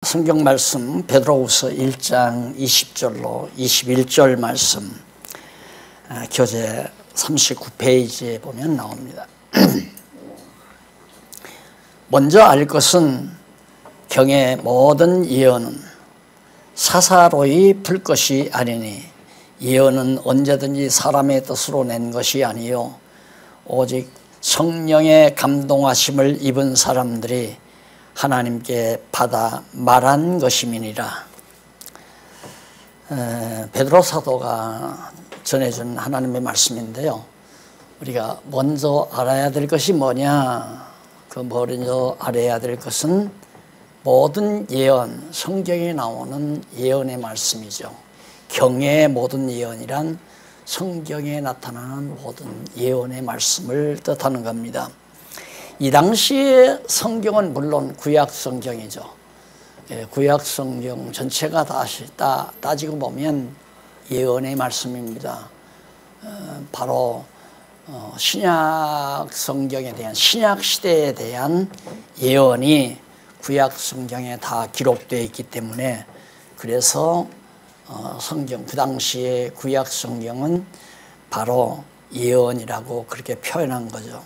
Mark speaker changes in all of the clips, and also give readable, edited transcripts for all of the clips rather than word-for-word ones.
Speaker 1: 성경 말씀 베드로후서 1장 20절로 21절 말씀 교재 39페이지에 보면 나옵니다. 먼저 알 것은 경의 모든 예언은 사사로이 풀 것이 아니니 예언은 언제든지 사람의 뜻으로 낸 것이 아니요 오직 성령의 감동하심을 입은 사람들이 하나님께 받아 말한 것임이니라. 베드로 사도가 전해준 하나님의 말씀인데요, 우리가 먼저 알아야 될 것이 뭐냐? 그 먼저 알아야 될 것은 모든 예언, 성경에 나오는 예언의 말씀이죠. 경의 모든 예언이란 성경에 나타나는 모든 예언의 말씀을 뜻하는 겁니다. 이 당시의 성경은 물론 구약 성경이죠. 구약 성경 전체가 다시 따지고 보면 예언의 말씀입니다. 바로 신약 성경에 대한, 신약 시대에 대한 예언이 구약 성경에 다 기록되어 있기 때문에, 그래서 성경, 그 당시의 구약 성경은 바로 예언이라고 그렇게 표현한 거죠.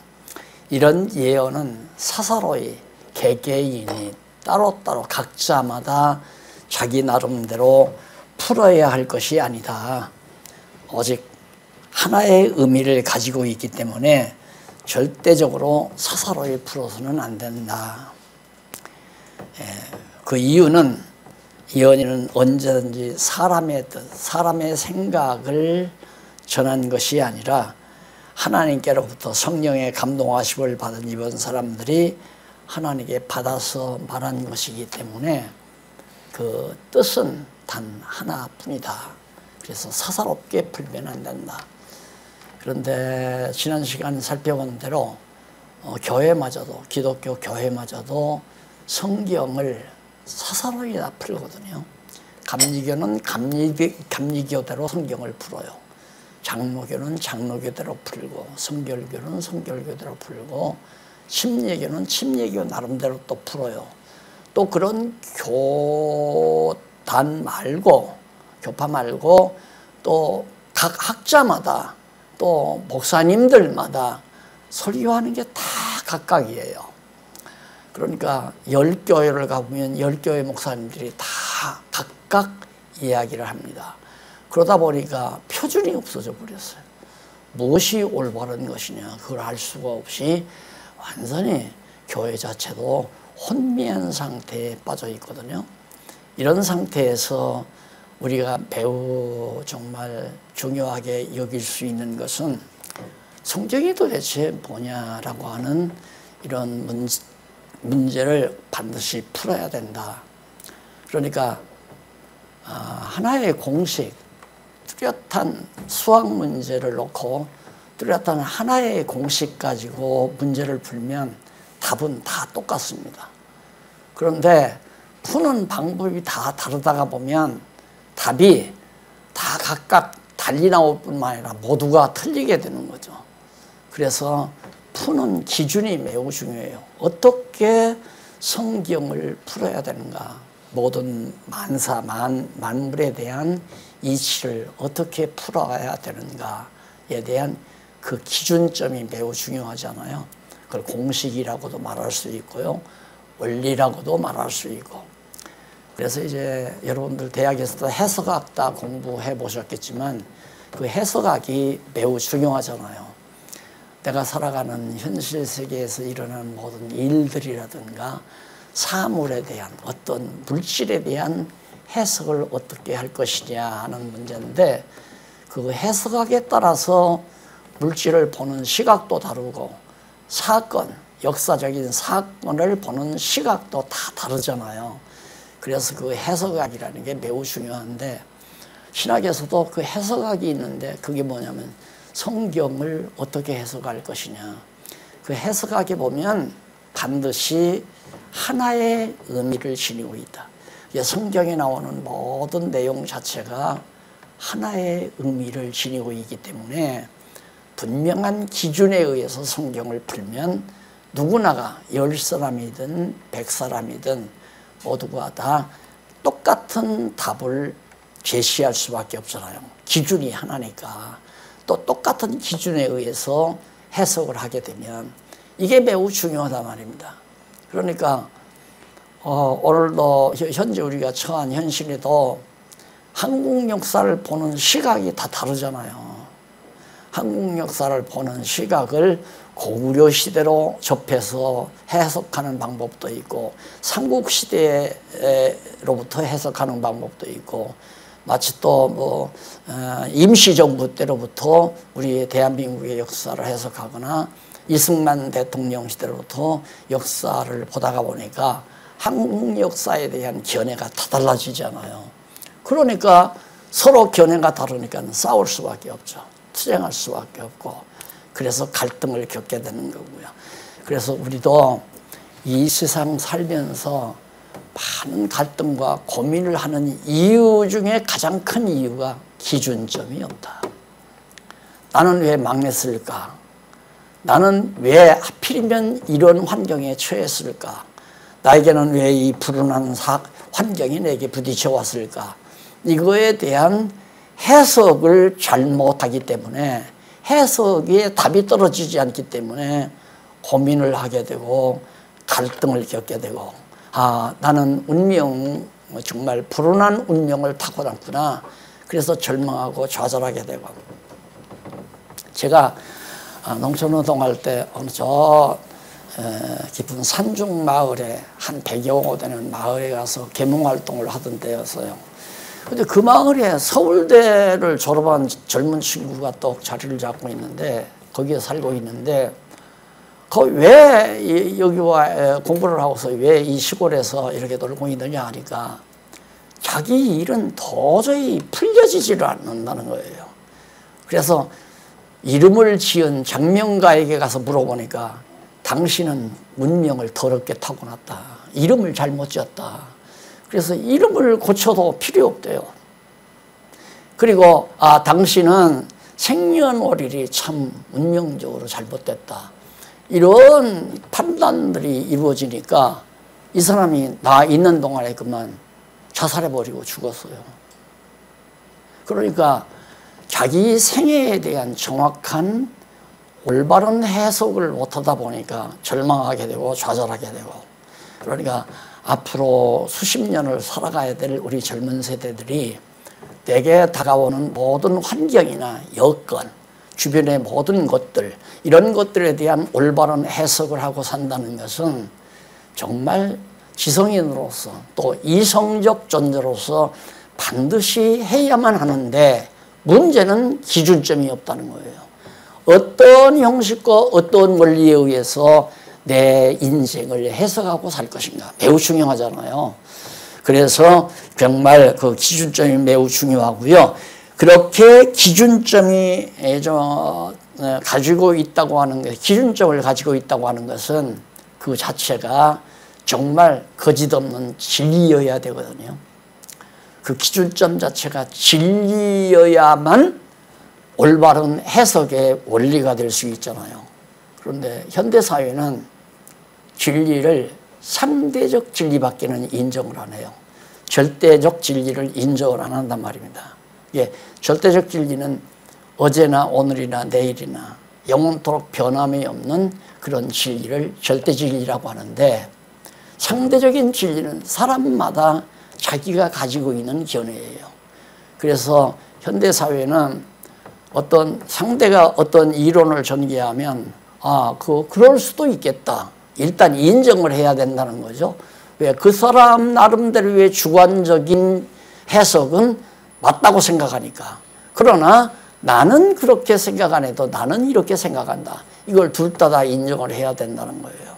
Speaker 1: 이런 예언은 사사로이 개개인이 따로따로 각자마다 자기 나름대로 풀어야 할 것이 아니다. 오직 하나의 의미를 가지고 있기 때문에 절대적으로 사사로이 풀어서는 안 된다. 그 이유는 예언은 언제든지 사람의 뜻, 사람의 생각을 전한 것이 아니라 하나님께로부터 성령의 감동하심을 받은 이번 사람들이 하나님께 받아서 말한 것이기 때문에 그 뜻은 단 하나뿐이다. 그래서 사사롭게 풀면 안 된다. 그런데 지난 시간 살펴본 대로 교회마저도, 기독교 교회마저도 성경을 사사로이 다 풀거든요. 감리교는 감리교대로 성경을 풀어요. 장로교는 장로교대로 풀고, 성결교는 성결교대로 풀고, 침례교는 침례교 나름대로 또 풀어요. 또 그런 교단 말고, 교파 말고 또 각 학자마다, 또 목사님들마다 설교하는 게 다 각각이에요. 그러니까 10교회를 가보면 10교회 목사님들이 다 각각 이야기를 합니다. 그러다 보니까 표준이 없어져 버렸어요. 무엇이 올바른 것이냐, 그걸 알 수가 없이 완전히 교회 자체도 혼미한 상태에 빠져 있거든요. 이런 상태에서 우리가 매우 정말 중요하게 여길 수 있는 것은 성경이 도대체 뭐냐라고 하는 이런 문제를 반드시 풀어야 된다. 그러니까 하나의 공식, 뚜렷한 수학 문제를 놓고 뚜렷한 하나의 공식 가지고 문제를 풀면 답은 다 똑같습니다. 그런데 푸는 방법이 다 다르다가 보면 답이 다 각각 달리 나올 뿐만 아니라 모두가 틀리게 되는 거죠. 그래서 푸는 기준이 매우 중요해요. 어떻게 성경을 풀어야 되는가? 모든 만물에 대한 이치를 어떻게 풀어야 되는가에 대한 그 기준점이 매우 중요하잖아요. 그걸 공식이라고도 말할 수 있고요, 원리라고도 말할 수 있고. 그래서 이제 여러분들 대학에서도 해석학 다 공부해 보셨겠지만 그 해석학이 매우 중요하잖아요. 내가 살아가는 현실 세계에서 일어나는 모든 일들이라든가 사물에 대한, 어떤 물질에 대한 해석을 어떻게 할 것이냐 하는 문제인데, 그 해석학에 따라서 물질을 보는 시각도 다르고, 사건, 역사적인 사건을 보는 시각도 다 다르잖아요. 그래서 그 해석학이라는 게 매우 중요한데, 신학에서도 그 해석학이 있는데, 그게 뭐냐면 성경을 어떻게 해석할 것이냐. 그 해석학에 보면 반드시 하나의 의미를 지니고 있다. 성경에 나오는 모든 내용 자체가 하나의 의미를 지니고 있기 때문에 분명한 기준에 의해서 성경을 풀면 누구나가 10사람이든 100사람이든 모두가 다 똑같은 답을 제시할 수밖에 없잖아요. 기준이 하나니까. 또 똑같은 기준에 의해서 해석을 하게 되면 이게 매우 중요하단 말입니다. 그러니까 오늘도 현재 우리가 처한 현실에도 한국 역사를 보는 시각이 다 다르잖아요. 한국 역사를 보는 시각을 고구려 시대로 접해서 해석하는 방법도 있고 삼국시대로부터 해석하는 방법도 있고 마치 또 뭐 임시정부 때로부터 우리 대한민국의 역사를 해석하거나 이승만 대통령 시대로부터 역사를 보다가 보니까 한국 역사에 대한 견해가 다 달라지잖아요. 그러니까 서로 견해가 다르니까 싸울 수밖에 없죠. 투쟁할 수밖에 없고 그래서 갈등을 겪게 되는 거고요. 그래서 우리도 이 세상 살면서 많은 갈등과 고민을 하는 이유 중에 가장 큰 이유가 기준점이 없다. 나는 왜 망했을까? 나는 왜 하필이면 이런 환경에 처했을까? 나에게는 왜 이 불운한 환경이 내게 부딪혀 왔을까? 이거에 대한 해석을 잘못하기 때문에 해석에 답이 떨어지지 않기 때문에 고민을 하게 되고 갈등을 겪게 되고 나는 정말 불운한 운명을 타고났구나. 그래서 절망하고 좌절하게 되고 제가 농촌노동할 때 어느 저 깊은 산중 마을에 한 100여 되는 마을에 가서 계몽활동을 하던 때였어요. 근데 그 마을에 서울대를 졸업한 젊은 친구가 또 자리를 잡고 있는데 거기에 살고 있는데 왜 여기와 공부를 하고서 왜 이 시골에서 이렇게 놀고 있느냐 하니까 자기 일은 도저히 풀려지지를 않는다는 거예요. 그래서 이름을 지은 장명가에게 가서 물어보니까 당신은 운명을 더럽게 타고났다. 이름을 잘못 지었다. 그래서 이름을 고쳐도 필요 없대요. 그리고 당신은 생년월일이 참 운명적으로 잘못됐다. 이런 판단들이 이루어지니까 이 사람이 나 있는 동안에 그만 자살해버리고 죽었어요. 그러니까 자기 생애에 대한 정확한 올바른 해석을 못하다 보니까 절망하게 되고 좌절하게 되고 그러니까 앞으로 수십 년을 살아가야 될 우리 젊은 세대들이 내게 다가오는 모든 환경이나 여건, 주변의 모든 것들 이런 것들에 대한 올바른 해석을 하고 산다는 것은 정말 지성인으로서 또 이성적 존재로서 반드시 해야만 하는데 문제는 기준점이 없다는 거예요. 어떤 형식과 어떤 원리에 의해서 내 인생을 해석하고 살 것인가 매우 중요하잖아요. 그래서 정말 그 기준점이 매우 중요하고요. 그렇게 기준점이 가지고 있다고 하는 것, 기준점을 가지고 있다고 하는 것은 그 자체가 정말 거짓없는 진리여야 되거든요. 그 기준점 자체가 진리여야만 올바른 해석의 원리가 될 수 있잖아요. 그런데 현대사회는 진리를 상대적 진리밖에는 인정을 안 해요. 절대적 진리를 인정을 안 한단 말입니다. 절대적 진리는 어제나 오늘이나 내일이나 영원토록 변함이 없는 그런 진리를 절대 진리라고 하는데 상대적인 진리는 사람마다 자기가 가지고 있는 견해예요. 그래서 현대사회는 어떤 상대가 어떤 이론을 전개하면 그럴 수도 있겠다. 일단 인정을 해야 된다는 거죠. 왜? 그 사람 나름대로의 주관적인 해석은 맞다고 생각하니까. 그러나 나는 그렇게 생각 안 해도 나는 이렇게 생각한다. 이걸 둘 다 인정을 해야 된다는 거예요.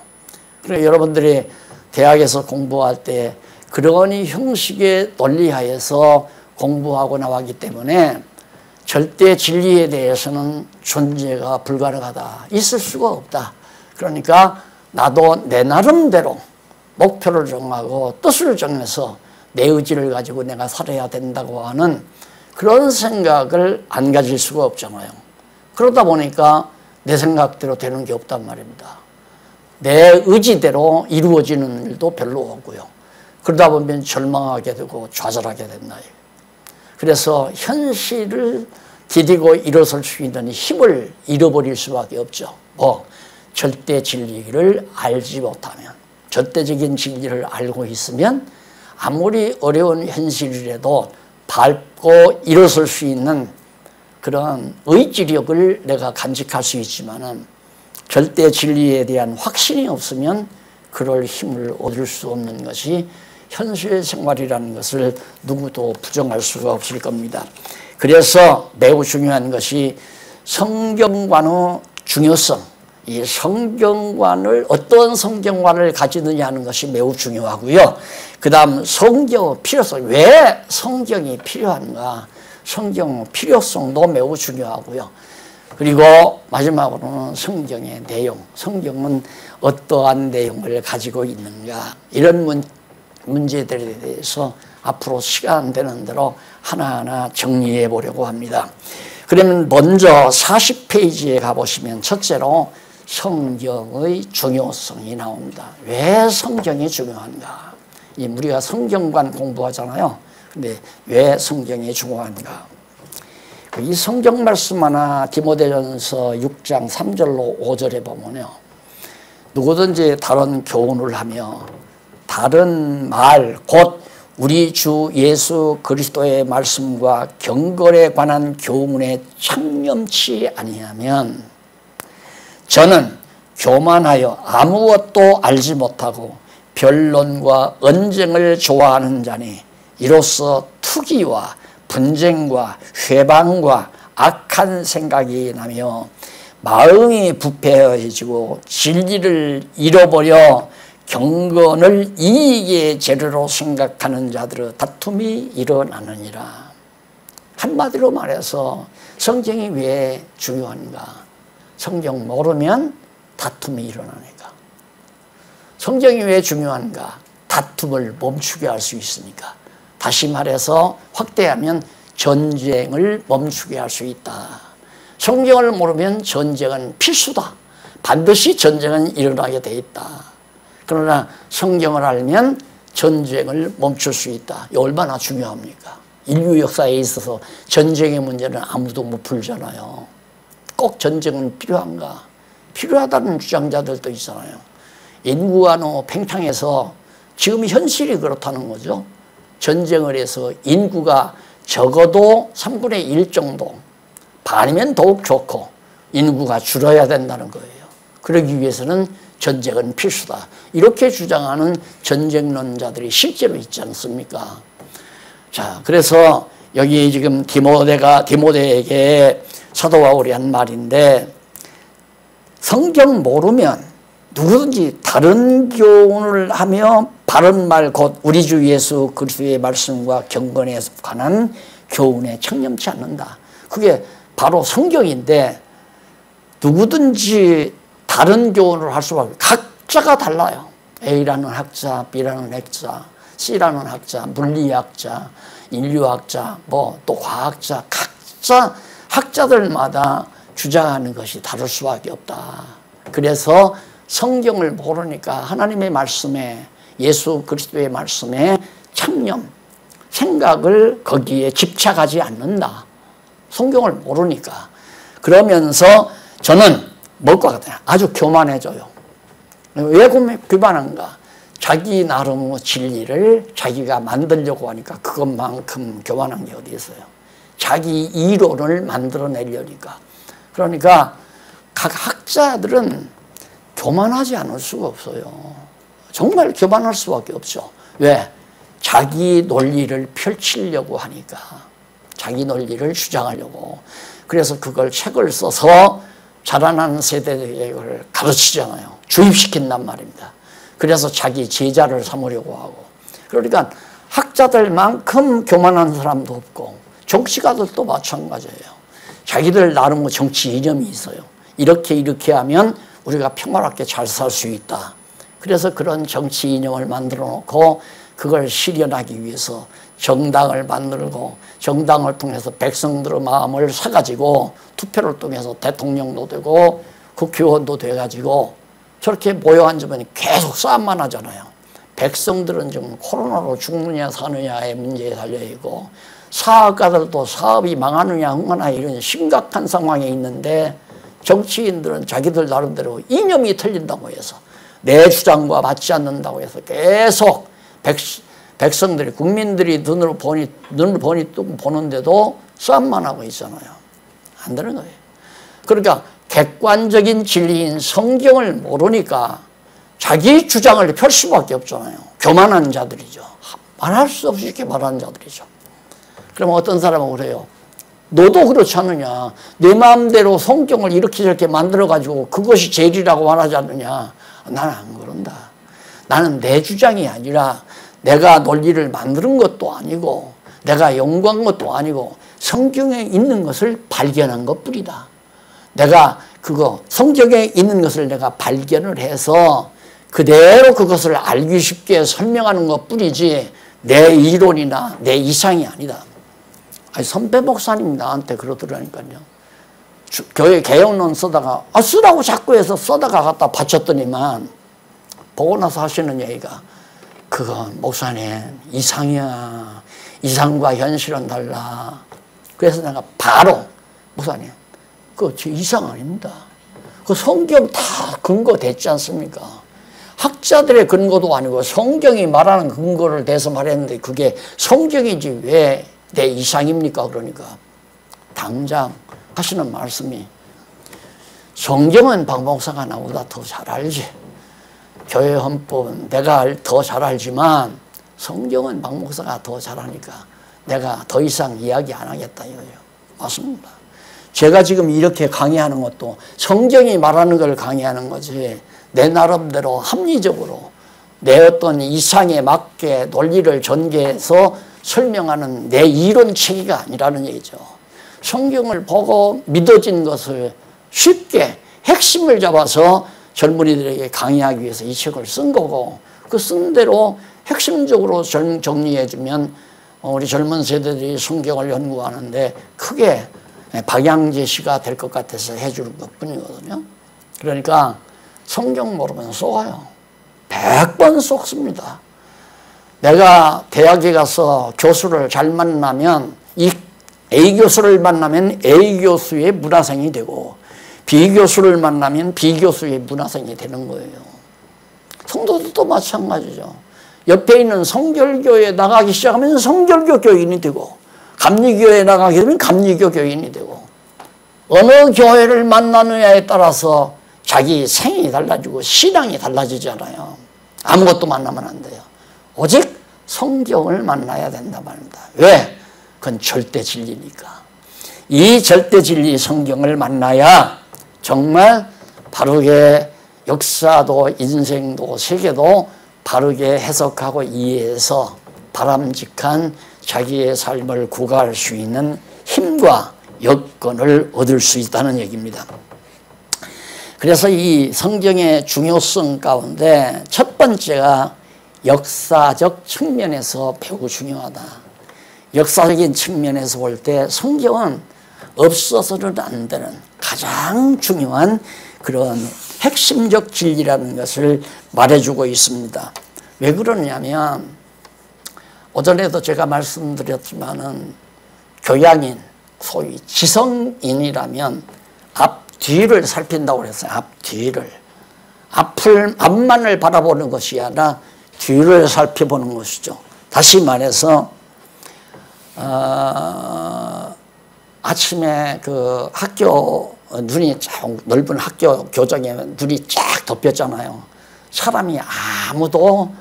Speaker 1: 그래서 여러분들이 대학에서 공부할 때 그런 형식의 논리하에서 공부하고 나왔기 때문에 절대 진리에 대해서는 존재가 불가능하다. 있을 수가 없다. 그러니까 나도 내 나름대로 목표를 정하고 뜻을 정해서 내 의지를 가지고 내가 살아야 된다고 하는 그런 생각을 안 가질 수가 없잖아요. 그러다 보니까 내 생각대로 되는 게 없단 말입니다. 내 의지대로 이루어지는 일도 별로 없고요. 그러다 보면 절망하게 되고 좌절하게 된다. 그래서 현실을 디디고 일어설 수 있는 힘을 잃어버릴 수밖에 없죠. 절대 진리를 알지 못하면, 절대적인 진리를 알고 있으면 아무리 어려운 현실이라도 밟고 일어설 수 있는 그런 의지력을 내가 간직할 수 있지만은 절대 진리에 대한 확신이 없으면 그럴 힘을 얻을 수 없는 것이 현실 생활이라는 것을 누구도 부정할 수가 없을 겁니다. 그래서 매우 중요한 것이 성경관의 중요성, 이 성경관을 어떤 성경관을 가지느냐 하는 것이 매우 중요하고요. 그 다음 성경의 필요성, 왜 성경이 필요한가, 성경 필요성도 매우 중요하고요. 그리고 마지막으로는 성경의 내용, 성경은 어떠한 내용을 가지고 있는가, 이런 문제들에 대해서 앞으로 시간 되는 대로 하나하나 정리해 보려고 합니다. 그러면 먼저 40페이지에 가보시면 첫째로 성경의 중요성이 나옵니다. 왜 성경이 중요한가? 우리가 성경관 공부하잖아요. 근데 왜 성경이 중요한가? 이 성경 말씀 하나 디모데전서 6장 3절로 5절에 보면요, 누구든지 다른 교훈을 하며 다른 말 곧 우리 주 예수 그리스도의 말씀과 경건에 관한 교훈에 창념치 아니하면 저는 교만하여 아무것도 알지 못하고 변론과 언쟁을 좋아하는 자니 이로써 투기와 분쟁과 회방과 악한 생각이 나며 마음이 부패해지고 진리를 잃어버려 경건을 이익의 재료로 생각하는 자들의 다툼이 일어나느니라. 한마디로 말해서 성경이 왜 중요한가? 성경 모르면 다툼이 일어나니까. 성경이 왜 중요한가? 다툼을 멈추게 할 수 있으니까. 다시 말해서 확대하면 전쟁을 멈추게 할 수 있다. 성경을 모르면 전쟁은 필수다. 반드시 전쟁은 일어나게 돼 있다. 그러나 성경을 알면 전쟁을 멈출 수 있다. 이게 얼마나 중요합니까? 인류 역사에 있어서 전쟁의 문제는 아무도 못 풀잖아요. 꼭 전쟁은 필요한가? 필요하다는 주장자들도 있잖아요. 인구가 너무 팽창해서 지금 현실이 그렇다는 거죠. 전쟁을 해서 인구가 적어도 3분의 1 정도, 반이면 더욱 좋고 인구가 줄어야 된다는 거예요. 그러기 위해서는 전쟁은 필수다. 이렇게 주장하는 전쟁론자들이 실제로 있지 않습니까? 자, 그래서 여기 지금 디모데에게 사도 바울이 한 말인데, 성경 모르면 누구든지 다른 교훈을 하며 바른 말 곧 우리 주 예수 그리스도의 말씀과 경건에 관한 교훈에 창념치 않는다. 그게 바로 성경인데 누구든지 다른 교훈을 할 수밖에 없어요. 각자가 달라요. A라는 학자, B라는 학자, C라는 학자, 물리학자, 인류학자, 또 과학자, 각자 학자들마다 주장하는 것이 다를 수밖에 없다. 그래서 성경을 모르니까 하나님의 말씀에, 예수 그리스도의 말씀에 창념, 생각을 거기에 집착하지 않는다. 성경을 모르니까. 그러면서 저는 뭘까 같아요? 아주 교만해져요. 왜 교만한가? 자기 나름의 진리를 자기가 만들려고 하니까 그것만큼 교만한 게 어디 있어요? 자기 이론을 만들어내려니까. 그러니까 각 학자들은 교만하지 않을 수가 없어요. 정말 교만할 수밖에 없죠. 왜? 자기 논리를 펼치려고 하니까. 자기 논리를 주장하려고. 그래서 그걸 책을 써서 자라나는 세대에게 그걸 가르치잖아요. 주입시킨단 말입니다. 그래서 자기 제자를 삼으려고 하고. 그러니까 학자들만큼 교만한 사람도 없고 정치가들도 마찬가지예요. 자기들 나름의 정치 이념이 있어요. 이렇게 하면 우리가 평화롭게 잘 살 수 있다. 그래서 그런 정치 이념을 만들어 놓고 그걸 실현하기 위해서 정당을 만들고 정당을 통해서 백성들의 마음을 사가지고 투표를 통해서 대통령도 되고 국회의원도 돼가지고 저렇게 모여 앉으면 계속 싸움만 하잖아요. 백성들은 지금 코로나로 죽느냐 사느냐의 문제에 달려있고 사업가들도 사업이 망하느냐 흥하느냐 이런 심각한 상황에 있는데 정치인들은 자기들 나름대로 이념이 틀린다고 해서 내 주장과 맞지 않는다고 해서 계속 백성들이 국민들이 눈을 보니 뜨고 보는데도 싸움만 하고 있잖아요. 안 되는 거예요. 그러니까 객관적인 진리인 성경을 모르니까 자기 주장을 펼 수밖에 없잖아요. 교만한 자들이죠. 말할 수 없이 이렇게 말하는 자들이죠. 그러면 어떤 사람은 그래요. 너도 그렇지 않느냐. 내 마음대로 성경을 이렇게 저렇게 만들어가지고 그것이 제일이라고 말하지 않느냐. 나는 안 그런다. 나는 내 주장이 아니라 내가 논리를 만드는 것도 아니고 내가 연구한 것도 아니고 성경에 있는 것을 발견한 것뿐이다. 내가 성경에 있는 것을 내가 발견을 해서 그대로 그것을 알기 쉽게 설명하는 것뿐이지 내 이론이나 내 이상이 아니다. 아니, 선배 목사님 나한테 그러더라니까요. 교회 개혁론 쓰다가 쓰라고 자꾸 해서 써다가 갖다 바쳤더니만 보고 나서 하시는 얘기가 그건 목사님 이상이야. 이상과 현실은 달라. 그래서 내가 바로 목사님 그거 제 이상 아닙니다. 그 성경 다 근거 됐지 않습니까? 학자들의 근거도 아니고 성경이 말하는 근거를 대서 말했는데 그게 성경이지 왜 내 이상입니까? 그러니까 당장 하시는 말씀이 성경은 박 목사가 나보다 더 잘 알지. 교회 헌법은 내가 더 잘 알지만 성경은 박 목사가 더 잘하니까 내가 더 이상 이야기 안 하겠다 이거예요. 맞습니다. 제가 지금 이렇게 강의하는 것도 성경이 말하는 걸 강의하는 거지 내 나름대로 합리적으로 내 어떤 이상에 맞게 논리를 전개해서 설명하는 내 이론 체계가 아니라는 얘기죠. 성경을 보고 믿어진 것을 쉽게 핵심을 잡아서 젊은이들에게 강의하기 위해서 이 책을 쓴 거고 그 쓴 대로 핵심적으로 정리해주면 우리 젊은 세대들이 성경을 연구하는데 크게 방향 제시가 될 것 같아서 해주는 것뿐이거든요. 그러니까 성경 모르면 속아요. 100번 속습니다. 내가 대학에 가서 교수를 잘 만나면 이 A 교수를 만나면 A 교수의 문화생이 되고 B 교수를 만나면 B 교수의 문화생이 되는 거예요. 성도들도 마찬가지죠. 옆에 있는 성결교에 나가기 시작하면 성결교 교인이 되고 감리교에 나가게 되면 감리교 교인이 되고 어느 교회를 만나느냐에 따라서 자기 생이 달라지고 신앙이 달라지잖아요. 아무것도 만나면 안 돼요. 오직 성경을 만나야 된다 말입니다. 왜? 그건 절대 진리니까. 이 절대 진리 성경을 만나야 정말 바르게 역사도 인생도 세계도 바르게 해석하고 이해해서 바람직한 자기의 삶을 구가할 수 있는 힘과 여건을 얻을 수 있다는 얘기입니다. 그래서 이 성경의 중요성 가운데 첫 번째가 역사적 측면에서 매우 중요하다. 역사적인 측면에서 볼 때 성경은 없어서는 안 되는 가장 중요한 그런 핵심적 진리라는 것을 말해주고 있습니다. 왜 그러냐면 오전에도 제가 말씀드렸지만은 교양인, 소위 지성인이라면 앞뒤를 살핀다고 그랬어요. 앞뒤를. 앞만을 바라보는 것이 아니라 뒤를 살펴보는 것이죠. 다시 말해서 아침에 그 학교 눈이 쫙 넓은 학교 교정에 눈이 쫙 덮였잖아요. 사람이 아무도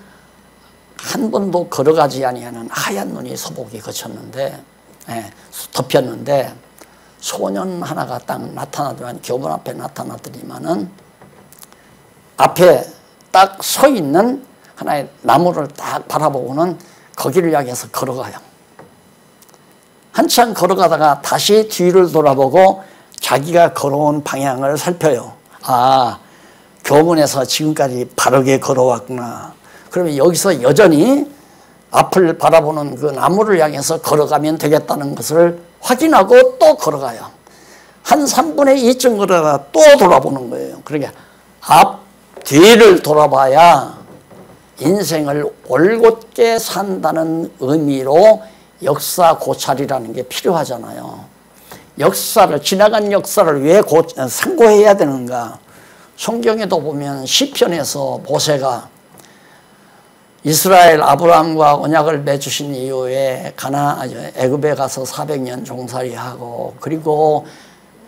Speaker 1: 한 번도 걸어가지 아니하는 하얀 눈이 서복이 거쳤는데 덮였는데 소년 하나가 딱 나타나더만 교문 앞에 나타나더니만은 앞에 딱 서 있는 하나의 나무를 딱 바라보고는 거기를 향해서 걸어가요. 한참 걸어가다가 다시 뒤를 돌아보고 자기가 걸어온 방향을 살펴요. 아, 교문에서 지금까지 바르게 걸어왔구나. 그러면 여기서 여전히 앞을 바라보는 그 나무를 향해서 걸어가면 되겠다는 것을 확인하고 또 걸어가요. 한 3분의 2쯤 걸어가다 또 돌아보는 거예요. 그러니까 앞, 뒤를 돌아봐야 인생을 올곧게 산다는 의미로 역사 고찰이라는 게 필요하잖아요. 지나간 역사를 왜 상고해야 되는가? 성경에도 보면 시편에서 모세가 이스라엘 아브라함과 언약을 맺으신 이후에 애굽에 가서 400년 종살이하고, 그리고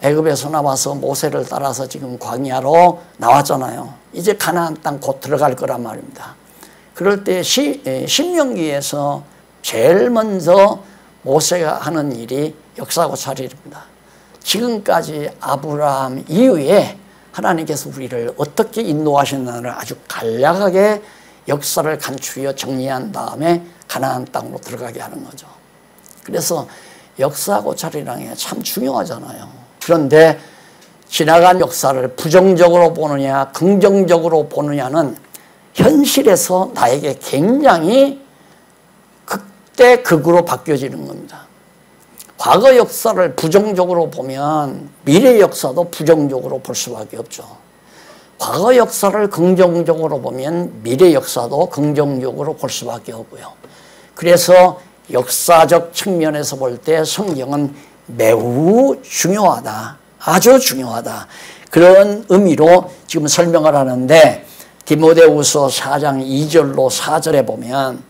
Speaker 1: 애굽에서 나와서 모세를 따라서 지금 광야로 나왔잖아요. 이제 가나안 땅 곧 들어갈 거란 말입니다. 그럴 때 신명기에서 제일 먼저 모세가 하는 일이 역사고찰입니다. 지금까지 아브라함 이후에 하나님께서 우리를 어떻게 인도하셨나를 아주 간략하게 역사를 간추려 정리한 다음에 가나안 땅으로 들어가게 하는 거죠. 그래서 역사고찰이라는 게 참 중요하잖아요. 그런데 지나간 역사를 부정적으로 보느냐 긍정적으로 보느냐는 현실에서 나에게 굉장히 극대 극으로 바뀌어지는 겁니다. 과거 역사를 부정적으로 보면 미래 역사도 부정적으로 볼 수밖에 없죠. 과거 역사를 긍정적으로 보면 미래 역사도 긍정적으로 볼 수밖에 없고요. 그래서 역사적 측면에서 볼 때 성경은 매우 중요하다. 아주 중요하다. 그런 의미로 지금 설명을 하는데, 디모데후서 4장 2절로 4절에 보면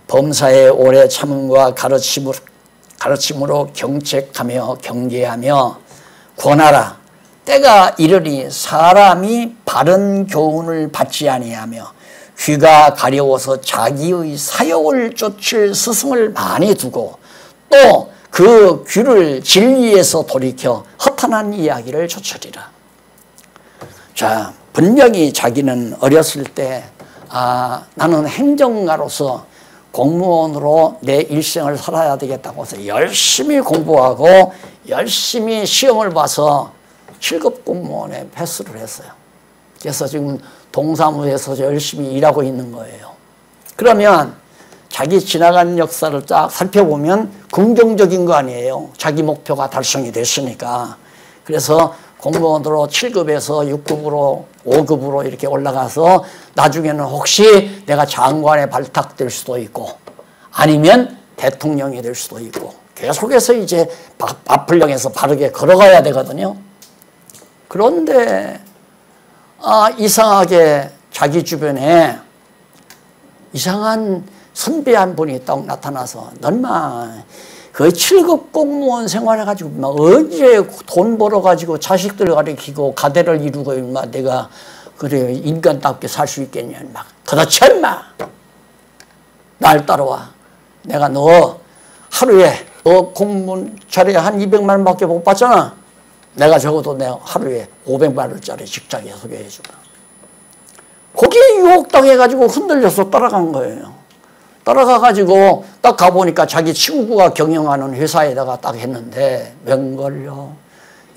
Speaker 1: 범사의 오래 참음과 가르침으로 경책하며 경계하며 권하라. 때가 이르니 사람이 바른 교훈을 받지 아니하며 귀가 가려워서 자기의 사욕을 쫓을 스승을 많이 두고 또 그 귀를 진리에서 돌이켜 허탄한 이야기를 좇으리라. 자, 분명히 자기는 어렸을 때 나는 행정가로서 공무원으로 내 일생을 살아야 되겠다고 해서 열심히 공부하고 열심히 시험을 봐서 7급 공무원에 패스를 했어요. 그래서 지금 동사무소에서 열심히 일하고 있는 거예요. 그러면 자기 지나간 역사를 쫙 살펴보면 긍정적인 거 아니에요. 자기 목표가 달성이 됐으니까. 그래서 공무원으로 7급에서 6급으로 5급으로 이렇게 올라가서 나중에는 혹시 내가 장관에 발탁될 수도 있고 아니면 대통령이 될 수도 있고 계속해서 이제 밥풀령에서 바르게 걸어가야 되거든요. 그런데 이상하게 자기 주변에 이상한 선배 한 분이 딱 나타나서 넌 그 7급 공무원 생활해가지고 언제 돈 벌어가지고 자식들 가르치고 가대를 이루고 내가 그래 인간답게 살 수 있겠냐. 그렇지 인마. 날 따라와. 내가 너 하루에 너 공무원 자리에 한 200만 원밖에 못 받잖아. 내가 적어도 내가 하루에 500만 원짜리 직장에 소개해주마. 거기에 유혹당해가지고 흔들려서 따라간 거예요. 따라가가지고 딱 가보니까 자기 친구가 경영하는 회사에다가 딱 했는데 맹걸려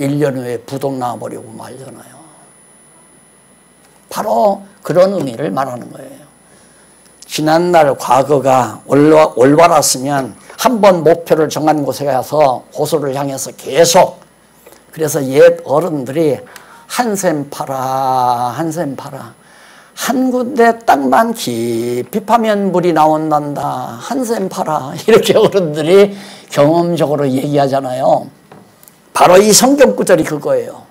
Speaker 1: 1년 후에 부동 나와버리고 말잖아요. 바로 그런 의미를 말하는 거예요. 지난날 과거가 올바랐으면 한 번 목표를 정한 곳에 가서 고소를 향해서 계속, 그래서 옛 어른들이 한샘 파라 한샘 파라, 한 군데 땅만 깊이 파면 물이 나온단다. 한샘 파라. 이렇게 어른들이 경험적으로 얘기하잖아요. 바로 이 성경 구절이 그거예요.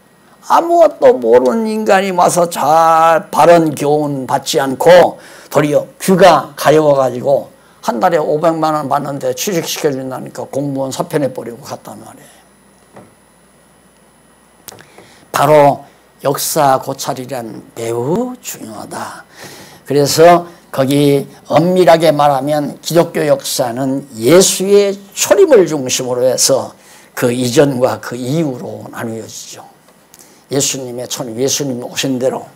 Speaker 1: 아무것도 모르는 인간이 와서 잘 바른 교훈 받지 않고 도리어 귀가 가려워가지고 한 달에 500만 원 받는데 취직시켜준다니까 공무원 사표내버리고 갔단 말이에요. 바로 역사 고찰이란 매우 중요하다. 그래서 거기 엄밀하게 말하면 기독교 역사는 예수의 초림을 중심으로 해서 그 이전과 그 이후로 나누어지죠. 예수님의 초림, 예수님 오신 대로.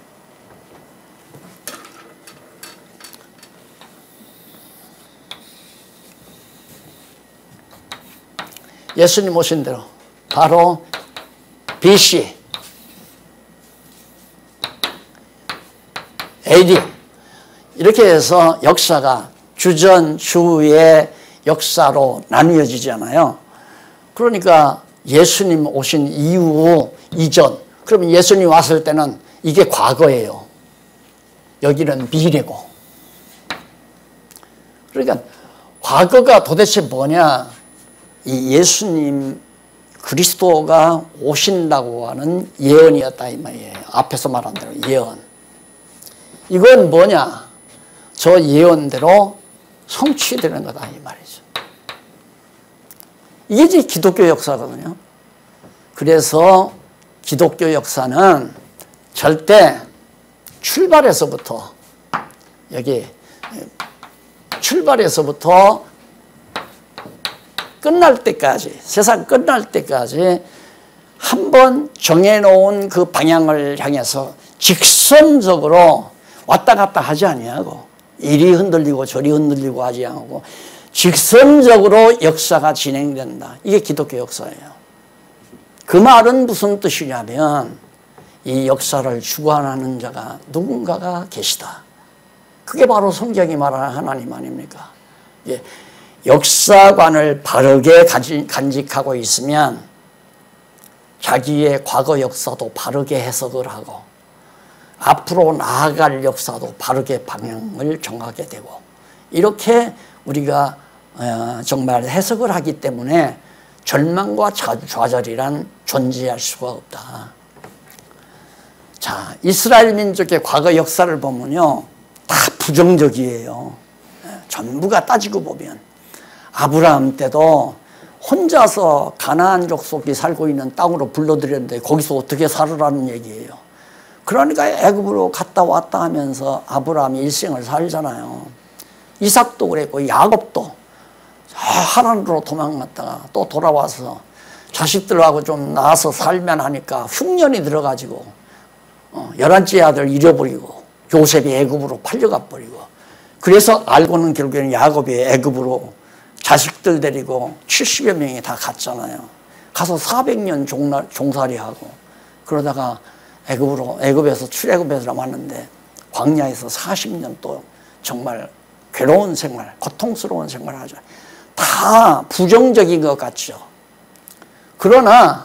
Speaker 1: 예수님 오신 대로 바로 BC AD 이렇게 해서 역사가 주전, 주의 역사로 나누어지잖아요. 그러니까 예수님 오신 이후, 이전, 그러면 예수님 왔을 때는 이게 과거예요. 여기는 미래고. 그러니까 과거가 도대체 뭐냐? 이 예수님 그리스도가 오신다고 하는 예언이었다 이 말이에요. 앞에서 말한 대로 예언. 이건 뭐냐? 저 예언대로 성취되는 거다 이 말이죠. 이게 이제 기독교 역사거든요. 그래서 기독교 역사는 절대 출발에서부터 여기 출발에서부터 끝날 때까지, 세상 끝날 때까지 한번 정해놓은 그 방향을 향해서 직선적으로 왔다 갔다 하지 아니하고 이리 흔들리고 저리 흔들리고 하지 않고 직선적으로 역사가 진행된다. 이게 기독교 역사예요. 그 말은 무슨 뜻이냐면 이 역사를 주관하는 자가 누군가가 계시다. 그게 바로 성경이 말하는 하나님 아닙니까? 예. 역사관을 바르게 간직하고 있으면 자기의 과거 역사도 바르게 해석을 하고 앞으로 나아갈 역사도 바르게 방향을 정하게 되고 이렇게 우리가 정말 해석을 하기 때문에 절망과 좌절이란 존재할 수가 없다. 자, 이스라엘 민족의 과거 역사를 보면요 다 부정적이에요. 전부가 따지고 보면 아브라함 때도 혼자서 가나안 족속이 살고 있는 땅으로 불러들였는데 거기서 어떻게 살으라는 얘기예요. 그러니까 애굽으로 갔다 왔다 하면서 아브라함이 일생을 살잖아요. 이삭도 그랬고 야곱도 하란으로 도망갔다가 또 돌아와서 자식들하고 좀 나아서 살면 하니까 흉년이 들어가지고 11째 아들 잃어버리고 요셉이 애굽으로 팔려가 버리고 그래서 알고는 결국에는 야곱이 애굽으로 자식들 데리고 70여 명이 다 갔잖아요. 가서 400년 종살이하고 그러다가 애굽에서 출애굽에서 남았는데 광야에서 40년 또 정말 괴로운 생활, 고통스러운 생활을 하죠. 다 부정적인 것 같죠. 그러나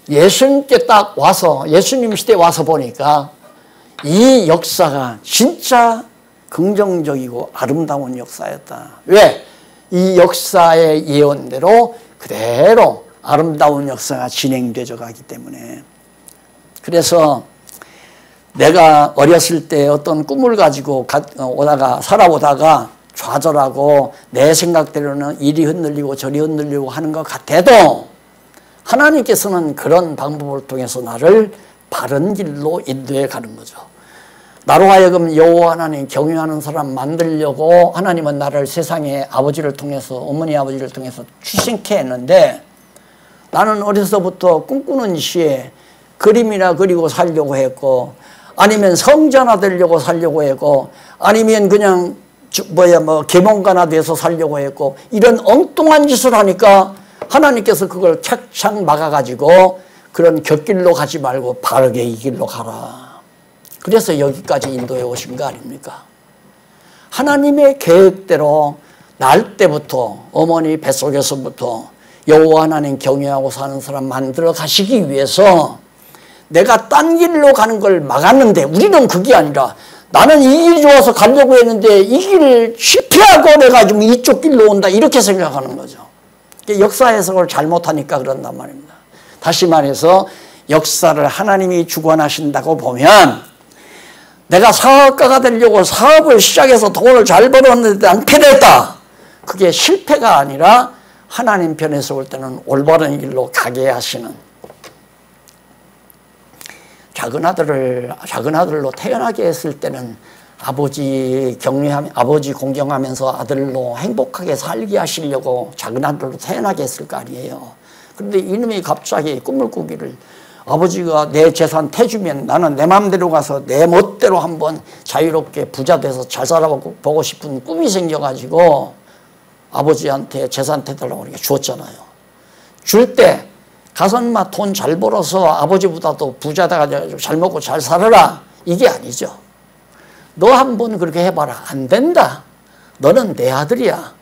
Speaker 1: 예수님께 딱 와서 예수님 시대에 와서 보니까 이 역사가 진짜 긍정적이고 아름다운 역사였다. 왜? 이 역사의 예언대로 그대로 아름다운 역사가 진행되어 가기 때문에. 그래서 내가 어렸을 때 어떤 꿈을 가지고 살아오다가 좌절하고 내 생각대로는 이리 흔들리고 저리 흔들리고 하는 것 같아도 하나님께서는 그런 방법을 통해서 나를 바른 길로 인도해 가는 거죠. 나로 하여금 여호와 하나님 경외하는 사람 만들려고 하나님은 나를 세상에 아버지를 통해서 어머니 아버지를 통해서 출생케 했는데 나는 어려서부터 꿈꾸는 시에 그림이나 그리고 살려고 했고 아니면 성자나 되려고 살려고 했고 아니면 그냥 계몽가나 돼서 살려고 했고 이런 엉뚱한 짓을 하니까 하나님께서 그걸 착착 막아가지고 그런 곁길로 가지 말고 바르게 이 길로 가라. 그래서 여기까지 인도해 오신 거 아닙니까? 하나님의 계획대로 날 때부터 어머니 뱃속에서부터 여호와 하나님 경외하고 사는 사람 만들어 가시기 위해서 내가 딴 길로 가는 걸 막았는데 우리는 그게 아니라 나는 이 길이 좋아서 가려고 했는데 이 길을 실패하고 내가 좀 이쪽 길로 온다 이렇게 생각하는 거죠. 역사 해석을 잘못하니까 그런단 말입니다. 다시 말해서 역사를 하나님이 주관하신다고 보면 내가 사업가가 되려고 사업을 시작해서 돈을 잘 벌었는데 낭패됐다. 그게 실패가 아니라 하나님 편에서 볼 때는 올바른 길로 가게 하시는 작은 아들로 태어나게 했을 때는 아버지 공경하면서 아들로 행복하게 살게 하시려고 작은 아들로 태어나게 했을 거 아니에요. 그런데 이놈이 갑자기 꿈을 꾸기를 아버지가 내 재산 태주면 나는 내 마음대로 가서 내 멋대로 한번 자유롭게 부자 돼서 잘 살아보고 싶은 꿈이 생겨가지고 아버지한테 재산 태달라고 이렇게 주었잖아요. 줄 때 가서 막 돈 잘 벌어서 아버지보다도 부자다가 잘 먹고 잘 살아라 이게 아니죠. 너 한번 그렇게 해봐라. 안 된다. 너는 내 아들이야.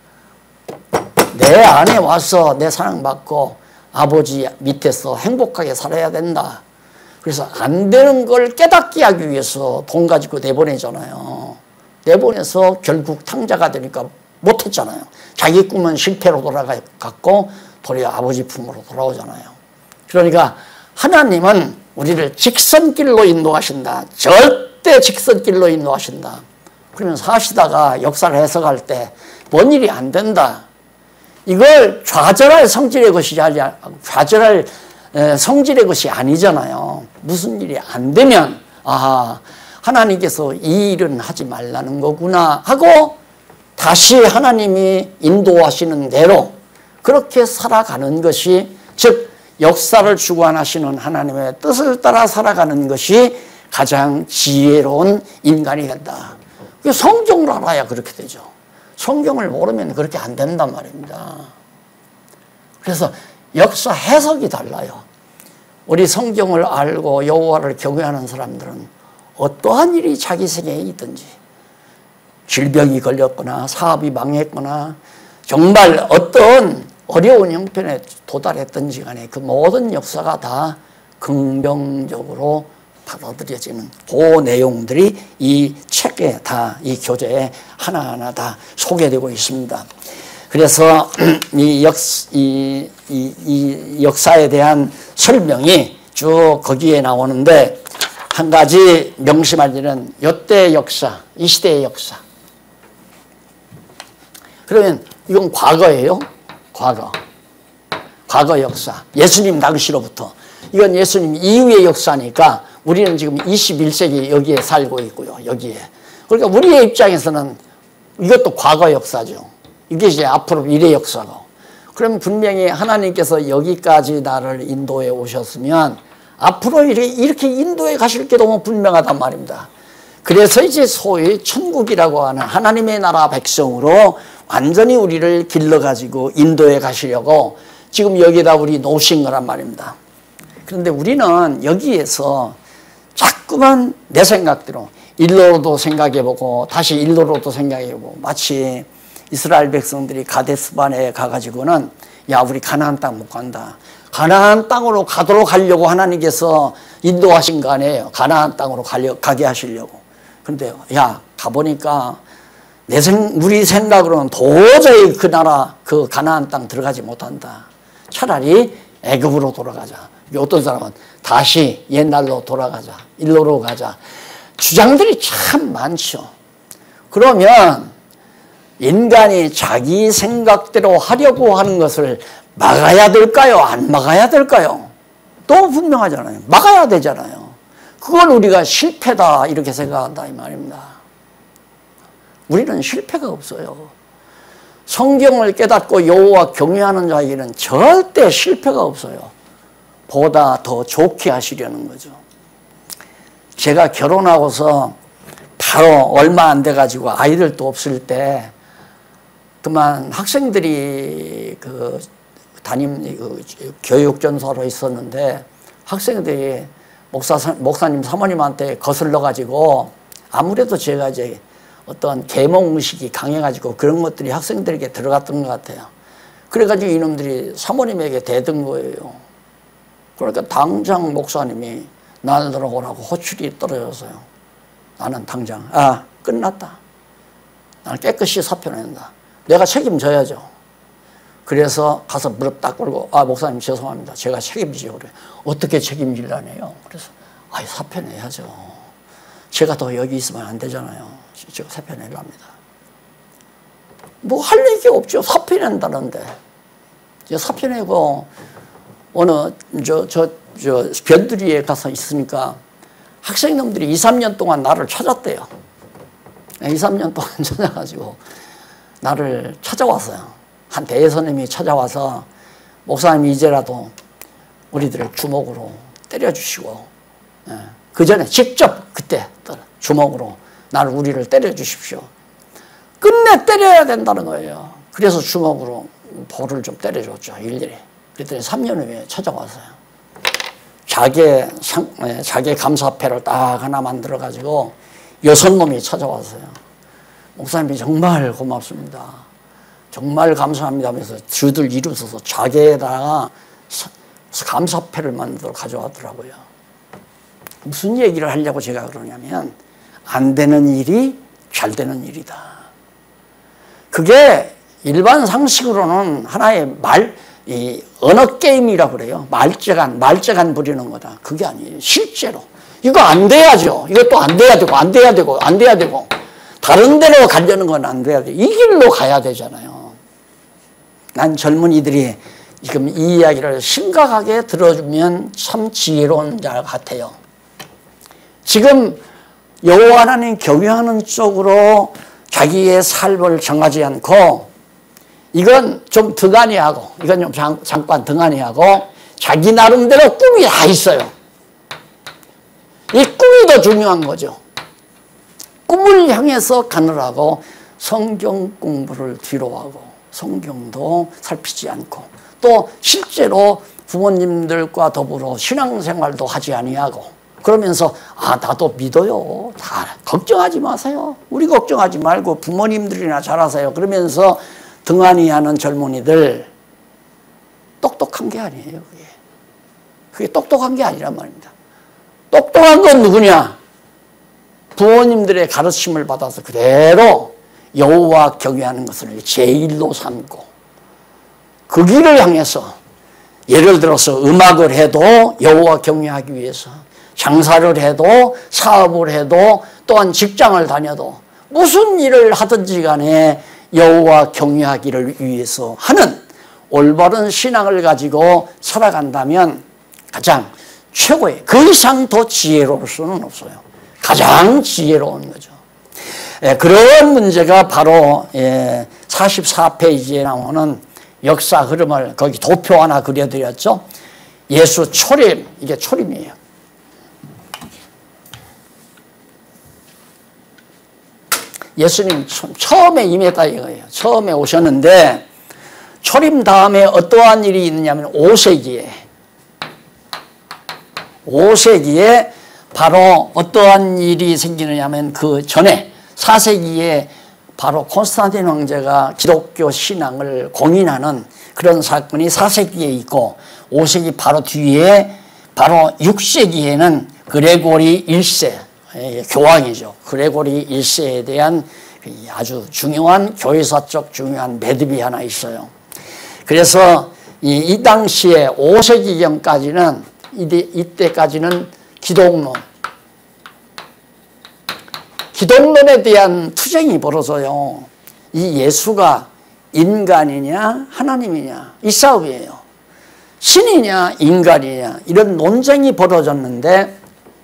Speaker 1: 내 안에 와서 내 사랑받고 아버지 밑에서 행복하게 살아야 된다. 그래서 안 되는 걸 깨닫게 하기 위해서 돈 가지고 내보내잖아요. 내보내서 결국 탕자가 되니까 못했잖아요. 자기 꿈은 실패로 돌아갔고 도리어 아버지 품으로 돌아오잖아요. 그러니까 하나님은 우리를 직선길로 인도하신다. 절대 직선길로 인도하신다. 그러면 사시다가 역사를 해석할 때 뭔 일이 안 된다. 이걸 좌절할 성질의 것이 아니라 좌절할 성질의 것이 아니잖아요. 무슨 일이 안 되면 아, 하나님께서 이 일은 하지 말라는 거구나 하고 다시 하나님이 인도하시는 대로 그렇게 살아가는 것이, 즉 역사를 주관하시는 하나님의 뜻을 따라 살아가는 것이 가장 지혜로운 인간이 된다. 성경을 알아야 그렇게 되죠. 성경을 모르면 그렇게 안 된단 말입니다. 그래서 역사 해석이 달라요. 우리 성경을 알고 여호와를 경외하는 사람들은 어떠한 일이 자기 생애에 있든지, 질병이 걸렸거나 사업이 망했거나 정말 어떤 어려운 형편에 도달했든지 간에 그 모든 역사가 다 긍정적으로 받아들여지는 그 내용들이 이 책에 다, 이 교재에 하나하나 다 소개되고 있습니다. 그래서 이 역사에 대한 설명이 쭉 거기에 나오는데, 한 가지 명심할 일은 이때의 역사, 이 시대의 역사. 그러면 이건 과거예요. 과거 역사. 예수님 당시로부터. 이건 예수님 이후의 역사니까 우리는 지금 21세기 여기에 살고 있고요. 여기에. 그러니까 우리의 입장에서는 이것도 과거 역사죠. 이게 이제 앞으로 미래 역사고. 그럼 분명히 하나님께서 여기까지 나를 인도해 오셨으면 앞으로 이렇게 인도해 가실 게 너무 분명하단 말입니다. 그래서 이제 소위 천국이라고 하는 하나님의 나라 백성으로 완전히 우리를 길러가지고 인도해 가시려고 지금 여기다 우리 놓으신 거란 말입니다. 그런데 우리는 여기에서 자꾸만 내 생각대로 일로로도 생각해보고 다시 일로로도 생각해보고, 마치 이스라엘 백성들이 가데스반에 가가지고는 야, 우리 가나안 땅 못 간다. 가나안 땅으로 가도록 하려고 하나님께서 인도하신 거 아니에요. 가나안 땅으로 가게 하시려고. 그런데 야, 가보니까 우리 생각으로는 도저히 그 나라, 그 가나안 땅 들어가지 못한다. 차라리 애굽으로 돌아가자. 어떤 사람은 다시 옛날로 돌아가자. 일로로 가자. 주장들이 참 많죠. 그러면 인간이 자기 생각대로 하려고 하는 것을 막아야 될까요? 안 막아야 될까요? 너무 분명하잖아요. 막아야 되잖아요. 그걸 우리가 실패다 이렇게 생각한다 이 말입니다. 우리는 실패가 없어요. 성경을 깨닫고 여호와 경외하는 자에게는 절대 실패가 없어요. 보다 더 좋게 하시려는 거죠. 제가 결혼하고서 바로 얼마 안 돼가지고 아이들도 없을 때 그만 학생들이 교육전사로 있었는데 학생들이 목사님 사모님한테 거슬러 가지고, 아무래도 제가 이제 어떤 계몽의식이 강해가지고 그런 것들이 학생들에게 들어갔던 것 같아요. 그래가지고 이놈들이 사모님에게 대든 거예요. 그러니까 당장 목사님이 날 들어오라고 호출이 떨어졌어요. 나는 당장 끝났다. 나는 깨끗이 사표낸다. 내가 책임져야죠. 그래서 가서 무릎 딱 꿇고 목사님 죄송합니다. 제가 책임지죠. 그래. 어떻게 책임질라네요. 그래서 사표내야죠. 제가 더 여기 있으면 안 되잖아요. 제가 사표내랍니다. 뭐 할 얘기 없죠. 사표낸다는데. 사표내고 어느 변두리에 가서 있으니까 학생놈들이 2, 3년 동안 나를 찾았대요. 2, 3년 동안 찾아가지고 나를 찾아왔어요. 한 대선님이 찾아와서 목사님이 이제라도 우리들을 주먹으로 때려주시고, 그 전에 직접 그때 주먹으로 우리를 때려주십시오. 끝내 때려야 된다는 거예요. 그래서 주먹으로 볼을 좀 때려줬죠. 일일이. 그랬더니 3년 후에 찾아왔어요. 자기 감사패를 딱 하나 만들어가지고 6놈이 찾아왔어요. 목사님이 정말 고맙습니다. 정말 감사합니다 하면서 저들 이름 써서 자기에다가 감사패를 만들어 가져왔더라고요. 무슨 얘기를 하려고 제가 그러냐면, 안 되는 일이 잘 되는 일이다. 그게 일반 상식으로는 하나의 언어 게임이라고 그래요. 말재간 부리는 거다. 그게 아니에요. 실제로. 이거 안 돼야죠. 이것도 안 돼야 되고, 안 돼야 되고, 안 돼야 되고. 다른 데로 가려는 건 안 돼야 돼. 이 길로 가야 되잖아요. 난 젊은이들이 지금 이 이야기를 심각하게 들어주면 참 지혜로운 자 같아요. 지금 여호와 하나님 경외하는 쪽으로 자기의 삶을 정하지 않고, 이건 좀 등한히하고, 이건 좀 잠깐 등한히하고, 자기 나름대로 꿈이 다 있어요. 이 꿈이 더 중요한 거죠. 꿈을 향해서 가느라고 성경 공부를 뒤로 하고, 성경도 살피지 않고, 또 실제로 부모님들과 더불어 신앙생활도 하지 아니하고, 그러면서 나도 믿어요. 다 걱정하지 마세요. 우리 걱정하지 말고 부모님들이나 잘하세요. 그러면서 등한히 하는 젊은이들, 똑똑한 게 아니에요. 그게 똑똑한 게 아니란 말입니다. 똑똑한 건 누구냐? 부모님들의 가르침을 받아서 그대로 여호와 경외하는 것을 제일로 삼고, 그 길을 향해서, 예를 들어서 음악을 해도 여호와 경외하기 위해서, 장사를 해도, 사업을 해도, 또한 직장을 다녀도, 무슨 일을 하든지 간에 여호와 경외하기를 위해서 하는 올바른 신앙을 가지고 살아간다면 가장 최고의, 그 이상 더 지혜로울 수는 없어요. 가장 지혜로운 거죠. 그런 문제가 바로 44페이지에 나오는 역사 흐름을, 거기 도표 하나 그려드렸죠. 예수 초림, 이게 초림이에요. 예수님 처음에 임했다 이거예요. 처음에 오셨는데, 초림 다음에 어떠한 일이 있느냐면 5세기에 바로 어떠한 일이 생기느냐면, 그 전에 4세기에 바로 콘스탄틴 황제가 기독교 신앙을 공인하는 그런 사건이 4세기에 있고, 5세기 바로 뒤에 바로 6세기에는 그레고리 1세, 교황이죠. 그레고리 1세에 대한 아주 중요한 교회사적 중요한 매듭이 하나 있어요. 그래서 이 당시에 5세기경까지는, 이때까지는 기독론에 대한 투쟁이 벌어져요. 이 예수가 인간이냐 하나님이냐 이 싸움이에요. 신이냐 인간이냐 이런 논쟁이 벌어졌는데,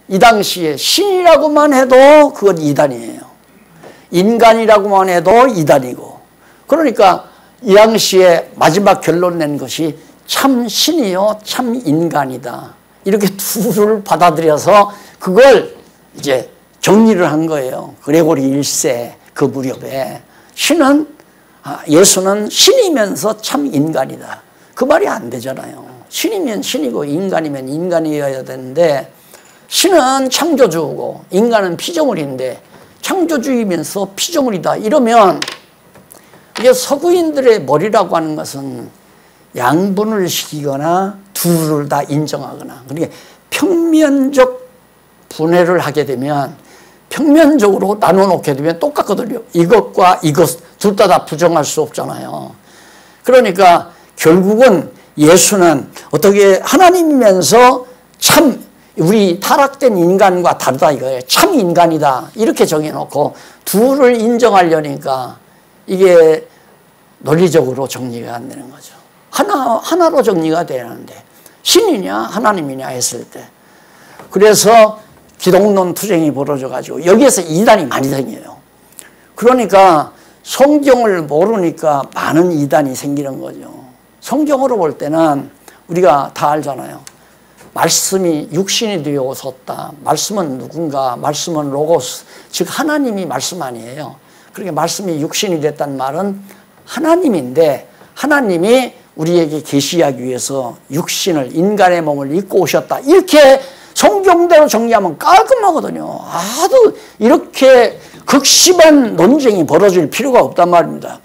Speaker 1: 이 당시에 신이라고만 해도 그건 이단이에요. 인간이라고만 해도 이단이고, 그러니까 이 당시에 마지막 결론 낸 것이 참 신이요 참 인간이다, 이렇게 둘을 받아들여서 그걸 이제 정리를 한 거예요. 그레고리 1세 그 무렵에 예수는 신이면서 참 인간이다, 그 말이 안 되잖아요. 신이면 신이고 인간이면 인간이어야 되는데, 신은 창조주고 인간은 피조물인데 창조주이면서 피조물이다 이러면, 이게 서구인들의 머리라고 하는 것은 양분을 시키거나 둘을 다 인정하거나, 그러니까 평면적 분해를 하게 되면, 평면적으로 나눠놓게 되면 똑같거든요. 이것과 이것 둘 다 부정할 수 없잖아요. 그러니까 결국은 예수는 어떻게 하나님이면서 참 우리 타락된 인간과 다르다 이거예요. 참 인간이다 이렇게 정해놓고 둘을 인정하려니까 이게 논리적으로 정리가 안 되는 거죠. 하나로 정리가 되는데, 신이냐 하나님이냐 했을 때, 그래서 기독론 투쟁이 벌어져가지고 여기에서 이단이 많이 생겨요. 그러니까 성경을 모르니까 많은 이단이 생기는 거죠. 성경으로 볼 때는 우리가 다 알잖아요. 말씀이 육신이 되어 오셨다. 말씀은 누군가? 말씀은 로고스, 즉 하나님이 말씀 아니에요. 그러니까 말씀이 육신이 됐다는 말은 하나님인데, 하나님이 우리에게 계시하기 위해서 육신을, 인간의 몸을 입고 오셨다, 이렇게 성경대로 정리하면 깔끔하거든요. 아주 이렇게 극심한 논쟁이 벌어질 필요가 없단 말입니다.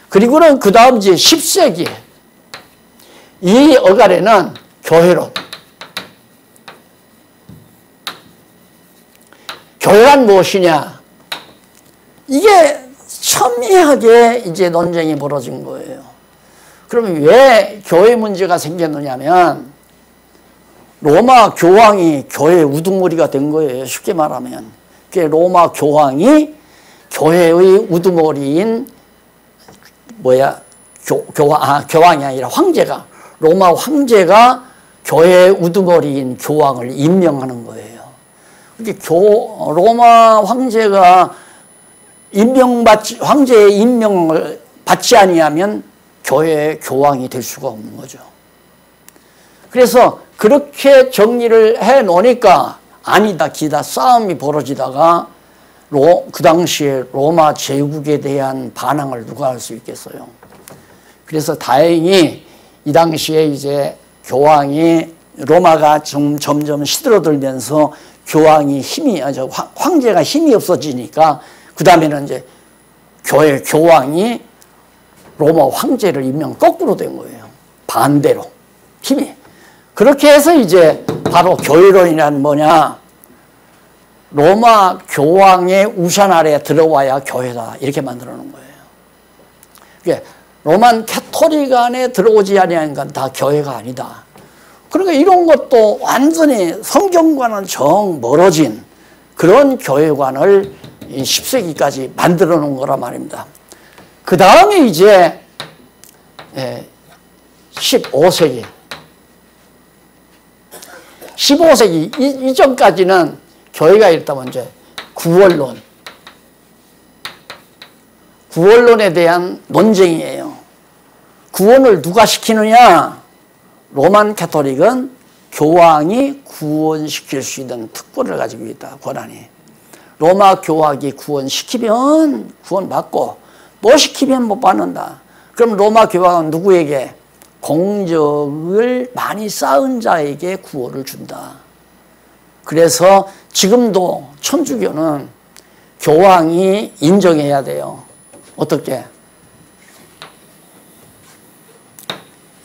Speaker 1: 그리고는 그 다음 이제 10세기에 이 어간에는 교회론, 교회란 무엇이냐, 이게 첨예하게 이제 논쟁이 벌어진 거예요. 그러면 왜 교회 문제가 생겼느냐면 로마 교황이 교회 우두머리가 된 거예요. 쉽게 말하면. 로마 교황이 교회의 우두머리인 교황이 아니라 황제가, 로마 황제가 교회의 우두머리인 교황을 임명하는 거예요. 로마 황제가 황제의 임명을 받지 아니하면 교회의 교황이 될 수가 없는 거죠. 그래서 그렇게 정리를 해 놓으니까 아니다 기다 싸움이 벌어지다가 그 당시에 로마 제국에 대한 반항을 누가 할 수 있겠어요. 그래서 다행히 이 당시에 이제 교황이 로마가 점점 시들어들면서 황제가 힘이 없어지니까 그 다음에는 이제 교황이 로마 황제를 임명 거꾸로 된 거예요. 반대로 힘이. 그렇게 해서 이제 바로 교회론이란 뭐냐, 로마 교황의 우산 아래에 들어와야 교회다 이렇게 만들어 놓은 거예요. 그게 로만 캐토릭 안에 들어오지 아니하는 건 다 교회가 아니다. 그러니까 이런 것도 완전히 성경과는 정 멀어진 그런 교회관을 10세기까지 만들어 놓은 거란 말입니다. 그 다음에 이제 15세기 이전까지는 교회가 있다면 이제 구원론에 대한 논쟁이에요. 구원을 누가 시키느냐? 로만 캐토릭은 교황이 구원시킬 수 있는 특권을 가지고 있다. 권한이. 로마 교황이 구원시키면 구원받고 못 시키면 못 받는다. 그럼 로마 교황은 누구에게? 공적을 많이 쌓은 자에게 구원을 준다. 그래서 지금도 천주교는 교황이 인정해야 돼요. 어떻게?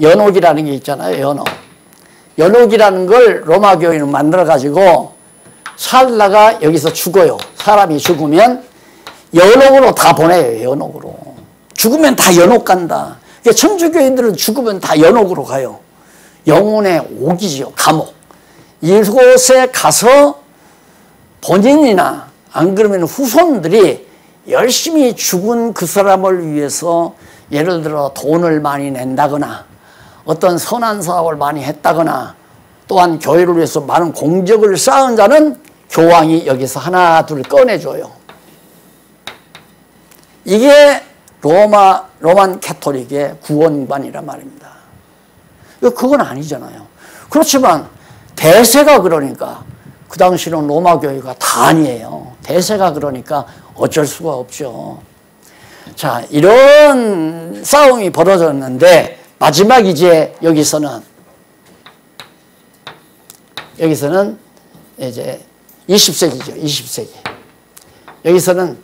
Speaker 1: 연옥이라는 게 있잖아요. 연옥이라는 걸 로마 교회는 만들어가지고 살다가 여기서 죽어요. 사람이 죽으면 연옥으로 다 보내요. 연옥으로. 죽으면 다 연옥 간다. 그러니까 천주교인들은 죽으면 다 연옥으로 가요. 영혼의 옥이지요. 감옥. 이곳에 가서 본인이나 안 그러면 후손들이 열심히 죽은 그 사람을 위해서 예를 들어 돈을 많이 낸다거나 어떤 선한 사업을 많이 했다거나 또한 교회를 위해서 많은 공적을 쌓은 자는 교황이 여기서 하나 둘 꺼내줘요. 이게 로만 캐토릭의 구원관이란 말입니다. 그건 아니잖아요. 그렇지만 대세가 그러니까 그 당시는 로마 교회가 다 아니에요. 대세가 그러니까 어쩔 수가 없죠. 자, 이런 싸움이 벌어졌는데 마지막 이제 여기서는 이제 20세기죠. 20세기. 여기서는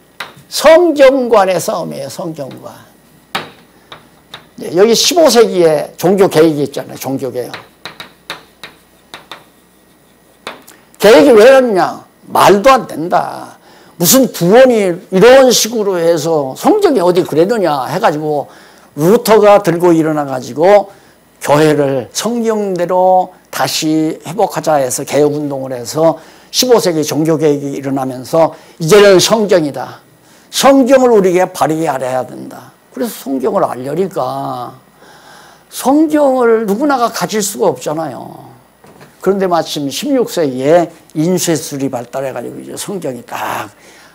Speaker 1: 성경관의 싸움이에요. 성경관. 여기 15세기에 종교개혁이 있잖아요. 종교개혁. 개혁이 왜 했냐? 말도 안 된다. 무슨 구원이 이런 식으로 해서 성경이 어디 그랬느냐 해가지고 루터가 들고 일어나가지고 교회를 성경대로 다시 회복하자 해서 개혁운동을 해서 15세기 종교개혁이 일어나면서 이제는 성경이다. 성경을 우리에게 바르게 알아야 된다. 그래서 성경을 알려니까 성경을 누구나가 가질 수가 없잖아요. 그런데 마침 16세기에 인쇄술이 발달해가지고 이제 성경이 딱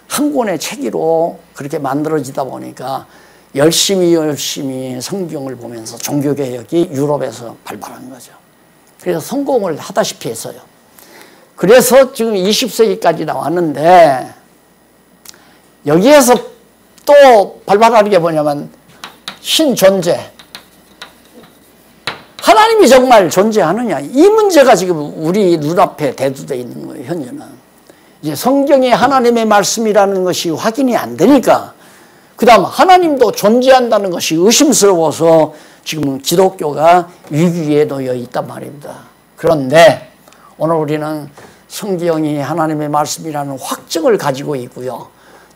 Speaker 1: 한 권의 책으로 그렇게 만들어지다 보니까 열심히 성경을 보면서 종교개혁이 유럽에서 발발한 거죠. 그래서 성공을 하다시피 했어요. 그래서 지금 20세기까지 나왔는데 여기에서 또 발발하는 게 뭐냐면 신존재. 하나님이 정말 존재하느냐. 이 문제가 지금 우리 눈앞에 대두되어 있는 거예요. 현재는. 이제 성경이 하나님의 말씀이라는 것이 확인이 안 되니까 그 다음 하나님도 존재한다는 것이 의심스러워서 지금 기독교가 위기에 놓여 있단 말입니다. 그런데 오늘 우리는 성경이 하나님의 말씀이라는 확증을 가지고 있고요.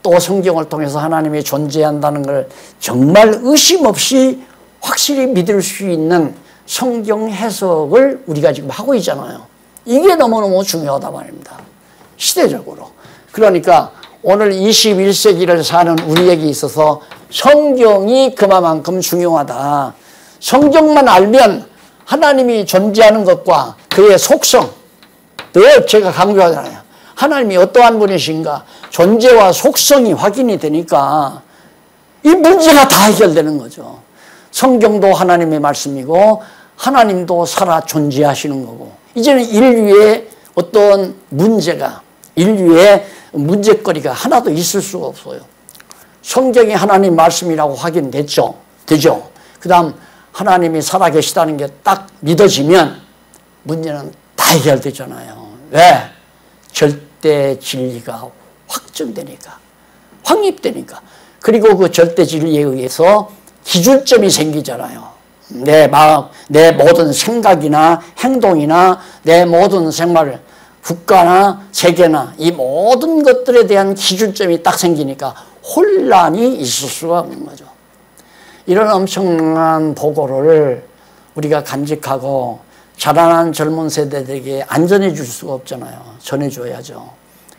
Speaker 1: 또 성경을 통해서 하나님이 존재한다는 걸 정말 의심 없이 확실히 믿을 수 있는 성경 해석을 우리가 지금 하고 있잖아요. 이게 너무너무 중요하다 말입니다. 시대적으로. 그러니까 오늘 21세기를 사는 우리에게 있어서 성경이 그만큼 중요하다. 성경만 알면 하나님이 존재하는 것과 그의 속성, 늘 제가 강조하잖아요. 하나님이 어떠한 분이신가 존재와 속성이 확인이 되니까 이 문제가 다 해결되는 거죠. 성경도 하나님의 말씀이고 하나님도 살아 존재하시는 거고 이제는 인류의 어떤 문제가 인류의 문제거리가 하나도 있을 수가 없어요. 성경이 하나님 말씀이라고 확인됐죠. 되죠. 그 다음 하나님이 살아계시다는 게 딱 믿어지면 문제는 다 해결되잖아요. 왜? 절대 진리가 확정되니까, 확립되니까. 그리고 그 절대 진리에 의해서 기준점이 생기잖아요. 내 마음, 내 모든 생각이나 행동이나 내 모든 생활, 국가나 세계나 이 모든 것들에 대한 기준점이 딱 생기니까 혼란이 있을 수가 없는 거죠. 이런 엄청난 보고를 우리가 간직하고 자라난 젊은 세대들에게 안전해 줄 수가 없잖아요. 전해줘야죠.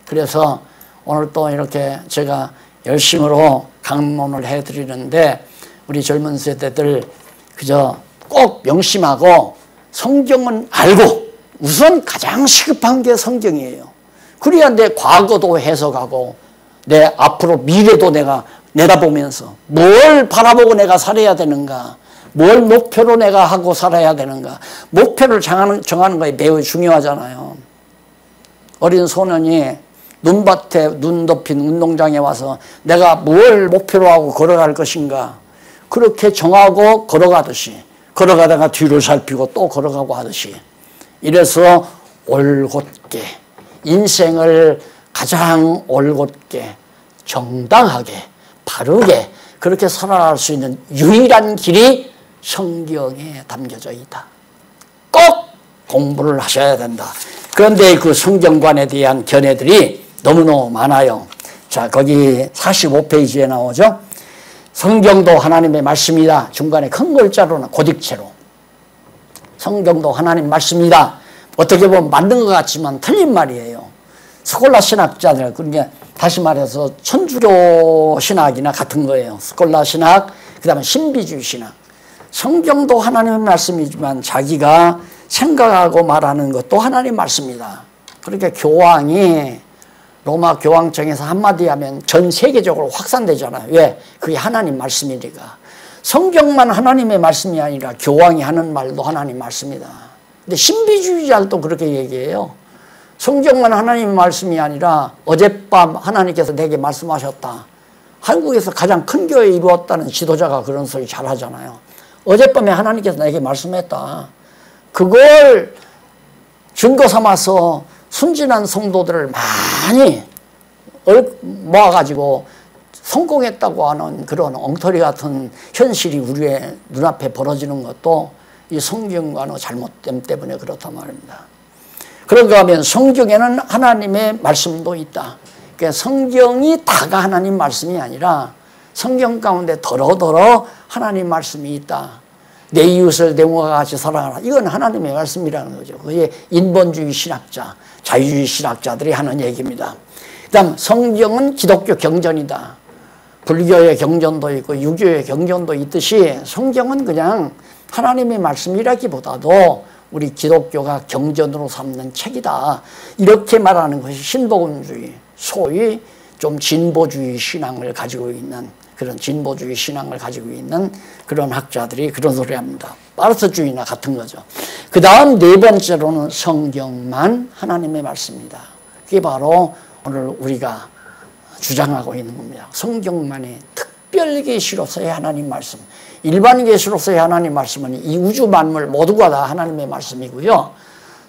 Speaker 1: 그래서 오늘 또 이렇게 제가 열심으로 강론을 해드리는데 우리 젊은 세대들 그저 꼭 명심하고 성경은 알고 우선 가장 시급한 게 성경이에요. 그래야 내 과거도 해석하고 내 앞으로 미래도 내가 내다보면서 뭘 바라보고 내가 살아야 되는가, 뭘 목표로 내가 하고 살아야 되는가. 목표를 정하는 것이 매우 중요하잖아요. 어린 소년이 눈밭에 눈 덮인 운동장에 와서 내가 뭘 목표로 하고 걸어갈 것인가 그렇게 정하고 걸어가듯이 걸어가다가 뒤를 살피고 또 걸어가고 하듯이 이래서 올곧게 인생을 가장 올곧게 정당하게 바르게 그렇게 살아갈 수 있는 유일한 길이 성경에 담겨져 있다. 꼭 공부를 하셔야 된다. 그런데 그 성경관에 대한 견해들이 너무너무 많아요. 자, 거기 45페이지에 나오죠. 성경도 하나님의 말씀이다. 중간에 큰 글자로는 고딕체로. 성경도 하나님 말씀이다. 어떻게 보면 맞는 것 같지만 틀린 말이에요. 스콜라 신학자들, 그러니까 다시 말해서 천주교 신학이나 같은 거예요. 스콜라 신학, 그 다음에 신비주의 신학. 성경도 하나님의 말씀이지만 자기가 생각하고 말하는 것도 하나님 말씀이다. 그러니까 교황이 로마 교황청에서 한마디 하면 전 세계적으로 확산되잖아요. 왜? 그게 하나님 말씀이니까. 성경만 하나님의 말씀이 아니라 교황이 하는 말도 하나님 말씀이다. 근데 신비주의자들도 그렇게 얘기해요. 성경만 하나님의 말씀이 아니라 어젯밤 하나님께서 내게 말씀하셨다. 한국에서 가장 큰 교회 이루었다는 지도자가 그런 소리 잘 하잖아요. 어젯밤에 하나님께서 내게 말씀했다. 그걸 증거 삼아서 순진한 성도들을 많이 모아가지고 성공했다고 하는 그런 엉터리 같은 현실이 우리의 눈앞에 벌어지는 것도 이 성경과는 잘못됨 때문에 그렇단 말입니다. 그런가 하면 성경에는 하나님의 말씀도 있다. 그러니까 성경이 다가 하나님 말씀이 아니라 성경 가운데 더러더러 하나님 말씀이 있다. 내 이웃을 내 몸과 같이 사랑하라. 이건 하나님의 말씀이라는 거죠. 그게 인본주의 신학자, 자유주의 신학자들이 하는 얘기입니다. 그 다음 성경은 기독교 경전이다. 불교의 경전도 있고 유교의 경전도 있듯이 성경은 그냥 하나님의 말씀이라기보다도 우리 기독교가 경전으로 삼는 책이다. 이렇게 말하는 것이 신복음주의, 소위 좀 진보주의 신앙을 가지고 있는 그런 진보주의 신앙을 가지고 있는 그런 학자들이 그런 소리 합니다. 파르스주의나 같은 거죠. 그 다음 네 번째로는 성경만 하나님의 말씀이다. 그게 바로 오늘 우리가 주장하고 있는 겁니다. 성경만이 특별 계시로서의 하나님 말씀. 일반 계시로서의 하나님 말씀은 이 우주 만물 모두가 다 하나님의 말씀이고요.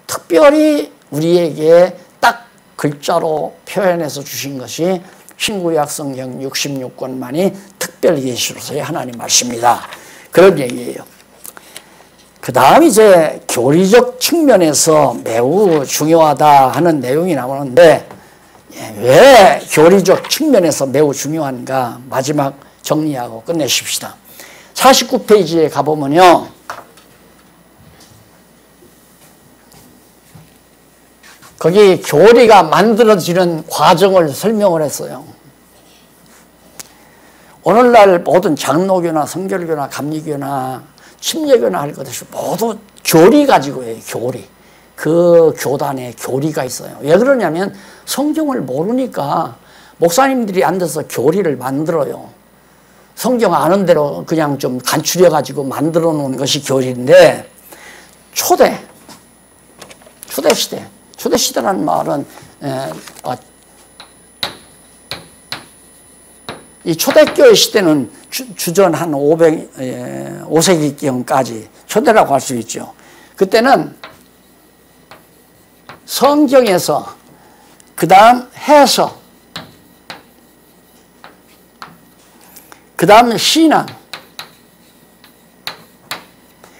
Speaker 1: 특별히 우리에게 딱 글자로 표현해서 주신 것이 신구약 성경 66권만이 특별 계시로서의 하나님 말씀이다. 그런 얘기예요. 그 다음 이제 교리적 측면에서 매우 중요하다 하는 내용이 나오는데 왜 교리적 측면에서 매우 중요한가 마지막 정리하고 끝내십시다. 49페이지에 가보면요. 거기 교리가 만들어지는 과정을 설명을 했어요. 오늘날 모든 장로교나 성결교나 감리교나 침례교나 할 것 없이 모두 교리 가지고 해요. 교리. 그 교단에 교리가 있어요. 왜 그러냐면 성경을 모르니까 목사님들이 앉아서 교리를 만들어요. 성경 아는 대로 그냥 좀 간추려 가지고 만들어 놓은 것이 교리인데 초대시대라는 말은 이 초대교회 시대는 주전 한 5세기경까지 초대라고 할 수 있죠. 그때는 성경에서 그 다음 해석, 그 다음 신앙,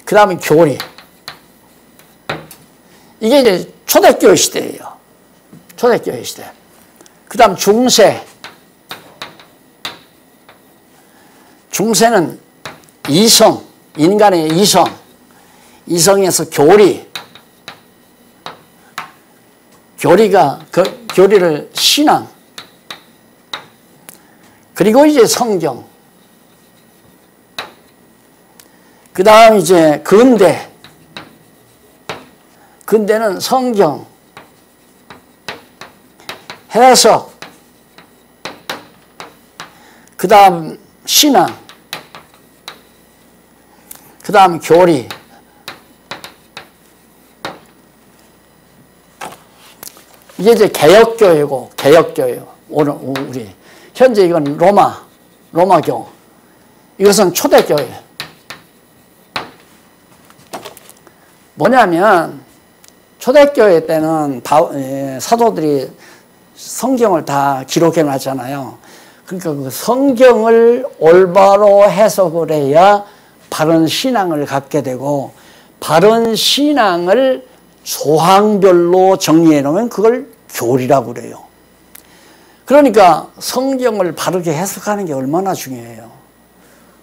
Speaker 1: 그 다음에 교리. 이게 이제 초대교회 시대예요. 초대교회 시대. 그 다음 중세. 중세는 이성, 인간의 이성. 이성에서 교리. 교리를 신앙. 그리고 이제 성경. 그 다음 이제 근대. 근대는 성경, 해석, 그 다음 신앙, 그 다음 교리. 이게 이제 개혁교회고, 개혁교회요. 오늘 우리 현재 이건 로마교. 이것은 초대교회. 뭐냐면 초대교회 때는 사도들이 성경을 다 기록해 놨잖아요. 그러니까 그 성경을 올바로 해석을 해야 바른 신앙을 갖게 되고, 바른 신앙을 조항별로 정리해 놓으면 그걸 교리라고 그래요. 그러니까 성경을 바르게 해석하는 게 얼마나 중요해요.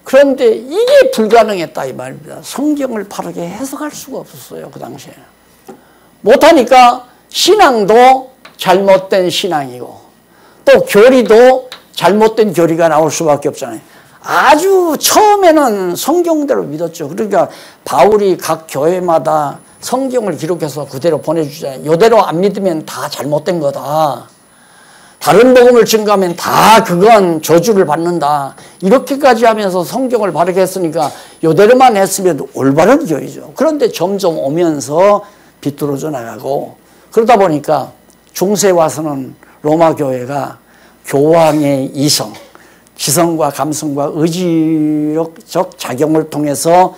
Speaker 1: 그런데 이게 불가능했다 이 말입니다. 성경을 바르게 해석할 수가 없었어요. 그 당시에. 못하니까 신앙도 잘못된 신앙이고 또 교리도 잘못된 교리가 나올 수밖에 없잖아요. 아주 처음에는 성경대로 믿었죠. 그러니까 바울이 각 교회마다 성경을 기록해서 그대로 보내주잖아요. 이대로 안 믿으면 다 잘못된 거다. 다른 복음을 증거하면 다 그건 저주를 받는다. 이렇게까지 하면서 성경을 바르게 했으니까 이대로만 했으면 올바른 교회죠. 그런데 점점 오면서 비뚤어져 나가고, 그러다 보니까 중세에 와서는 로마 교회가 교황의 이성, 지성과 감성과 의지적 작용을 통해서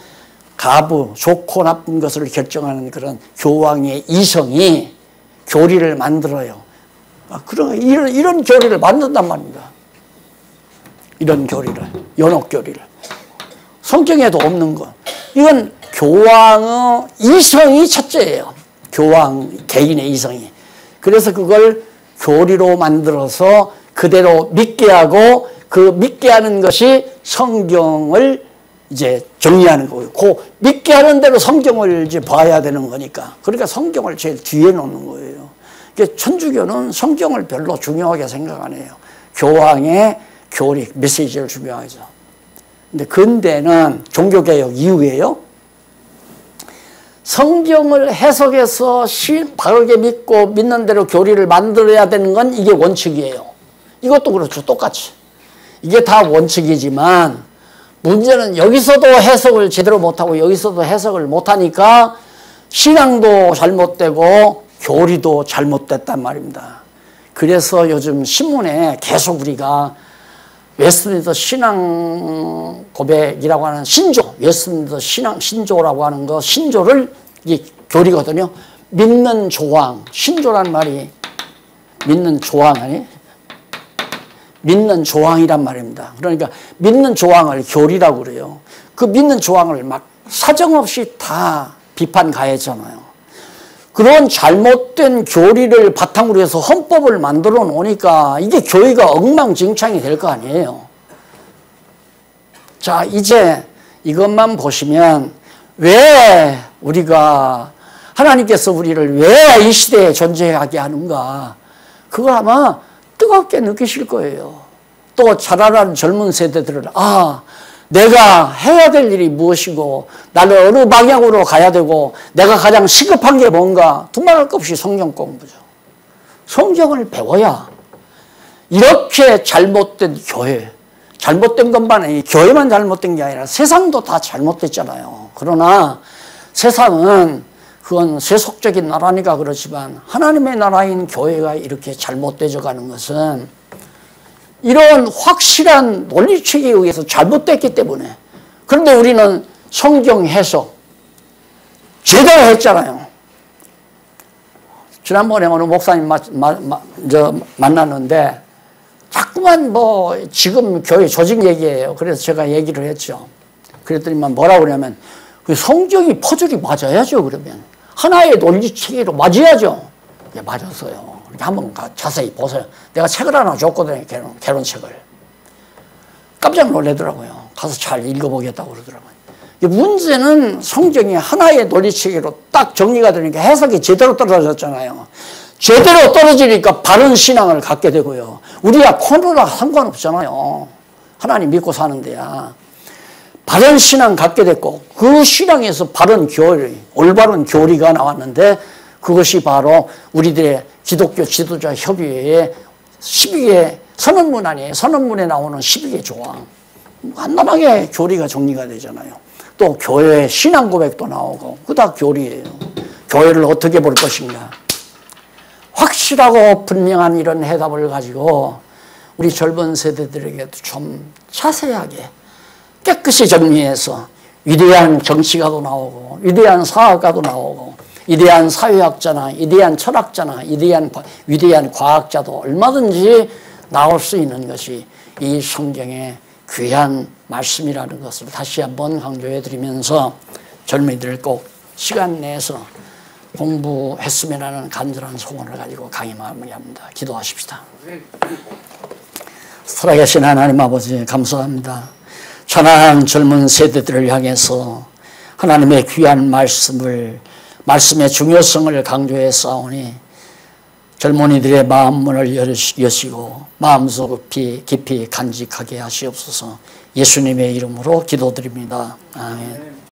Speaker 1: 가부, 좋고 나쁜 것을 결정하는 그런 교황의 이성이 교리를 만들어요. 이런 교리를 만든단 말입니다. 이런 교리를, 연옥교리를. 성경에도 없는 것. 이건 교황의 이성이 첫째예요. 교황 개인의 이성이. 그래서 그걸 교리로 만들어서 그대로 믿게 하고, 그 믿게 하는 것이 성경을 이제 정리하는 거고요. 그 믿게 하는 대로 성경을 이제 봐야 되는 거니까. 그러니까 성경을 제일 뒤에 놓는 거예요. 천주교는 성경을 별로 중요하게 생각 안 해요. 교황의 교리, 메시지를 중요하죠. 근데 근대는 종교개혁 이후에요. 성경을 해석해서 바르게 믿고 믿는 대로 교리를 만들어야 되는 건 이게 원칙이에요. 이것도 그렇죠. 똑같이. 이게 다 원칙이지만 문제는 여기서도 해석을 제대로 못하고 여기서도 해석을 못하니까 신앙도 잘못되고 교리도 잘못됐단 말입니다. 그래서 요즘 신문에 계속 우리가 웨스트민스터 신앙 고백이라고 하는 신조, 웨스트민스터 신조라고 하는 거, 신조를 이게 교리거든요. 믿는 조항, 신조란 말이 믿는 조항 아니? 믿는 조항이란 말입니다. 그러니까 믿는 조항을 교리라고 그래요. 그 믿는 조항을 막 사정없이 다 비판 가했잖아요. 그런 잘못된 교리를 바탕으로 해서 헌법을 만들어 놓으니까 이게 교회가 엉망진창이 될 거 아니에요. 자, 이제 이것만 보시면 왜 우리가 하나님께서 우리를 왜 이 시대에 존재하게 하는가, 그걸 아마 뜨겁게 느끼실 거예요. 또 자라나는 젊은 세대들은 내가 해야 될 일이 무엇이고 나는 어느 방향으로 가야 되고 내가 가장 시급한 게 뭔가, 두말할 것 없이 성경 공부죠. 성경을 배워야 이렇게 잘못된 교회, 잘못된 것만 아니라 교회만 잘못된 게 아니라 세상도 다 잘못됐잖아요. 그러나 세상은 그건 세속적인 나라니까 그렇지만 하나님의 나라인 교회가 이렇게 잘못되어 가는 것은 이런 확실한 논리체계에 의해서 잘못됐기 때문에. 그런데 우리는 성경 해석 제대로 했잖아요. 지난번에 어느 목사님 만났는데 자꾸만 지금 교회 조직 얘기예요. 그래서 제가 얘기를 했죠. 그랬더니만 뭐라고 그러냐면 그 성경이 퍼즐이 맞아야죠. 그러면 하나의 논리체계로 맞아야죠. 예, 맞았어요. 한번 자세히 보세요. 내가 책을 하나 줬거든요. 개론책을. 깜짝 놀라더라고요. 가서 잘 읽어보겠다고 그러더라고요. 문제는 성경이 하나의 논리체계로 딱 정리가 되니까 해석이 제대로 떨어졌잖아요. 제대로 떨어지니까 바른 신앙을 갖게 되고요. 우리가 코로나 상관없잖아요. 하나님 믿고 사는 데야. 바른 신앙 갖게 됐고 그 신앙에서 바른 교리, 올바른 교리가 나왔는데 그것이 바로 우리들의 기독교 지도자 협의회의 12개 선언문 아니에요. 선언문에 나오는 12개 조항. 간단하게 교리가 정리가 되잖아요. 또 교회의 신앙 고백도 나오고 그거 다 교리예요. 교회를 어떻게 볼 것인가. 확실하고 분명한 이런 해답을 가지고 우리 젊은 세대들에게도 좀 자세하게 깨끗이 정리해서 위대한 정치가도 나오고 위대한 사학가도 나오고 위대한 사회학자나 위대한 철학자나 위대한 과학자도 얼마든지 나올 수 있는 것이 이 성경의 귀한 말씀이라는 것을 다시 한번 강조해 드리면서 젊은이들 꼭 시간 내서 공부했으면 하는 간절한 소원을 가지고 강의 마무리합니다. 기도하십시다. 살아계신 하나님 아버지 감사합니다. 천한 젊은 세대들을 향해서 하나님의 귀한 말씀의 중요성을 강조해 싸우니 젊은이들의 마음문을 여시고 마음속 깊이 간직하게 하시옵소서. 예수님의 이름으로 기도드립니다. 아멘.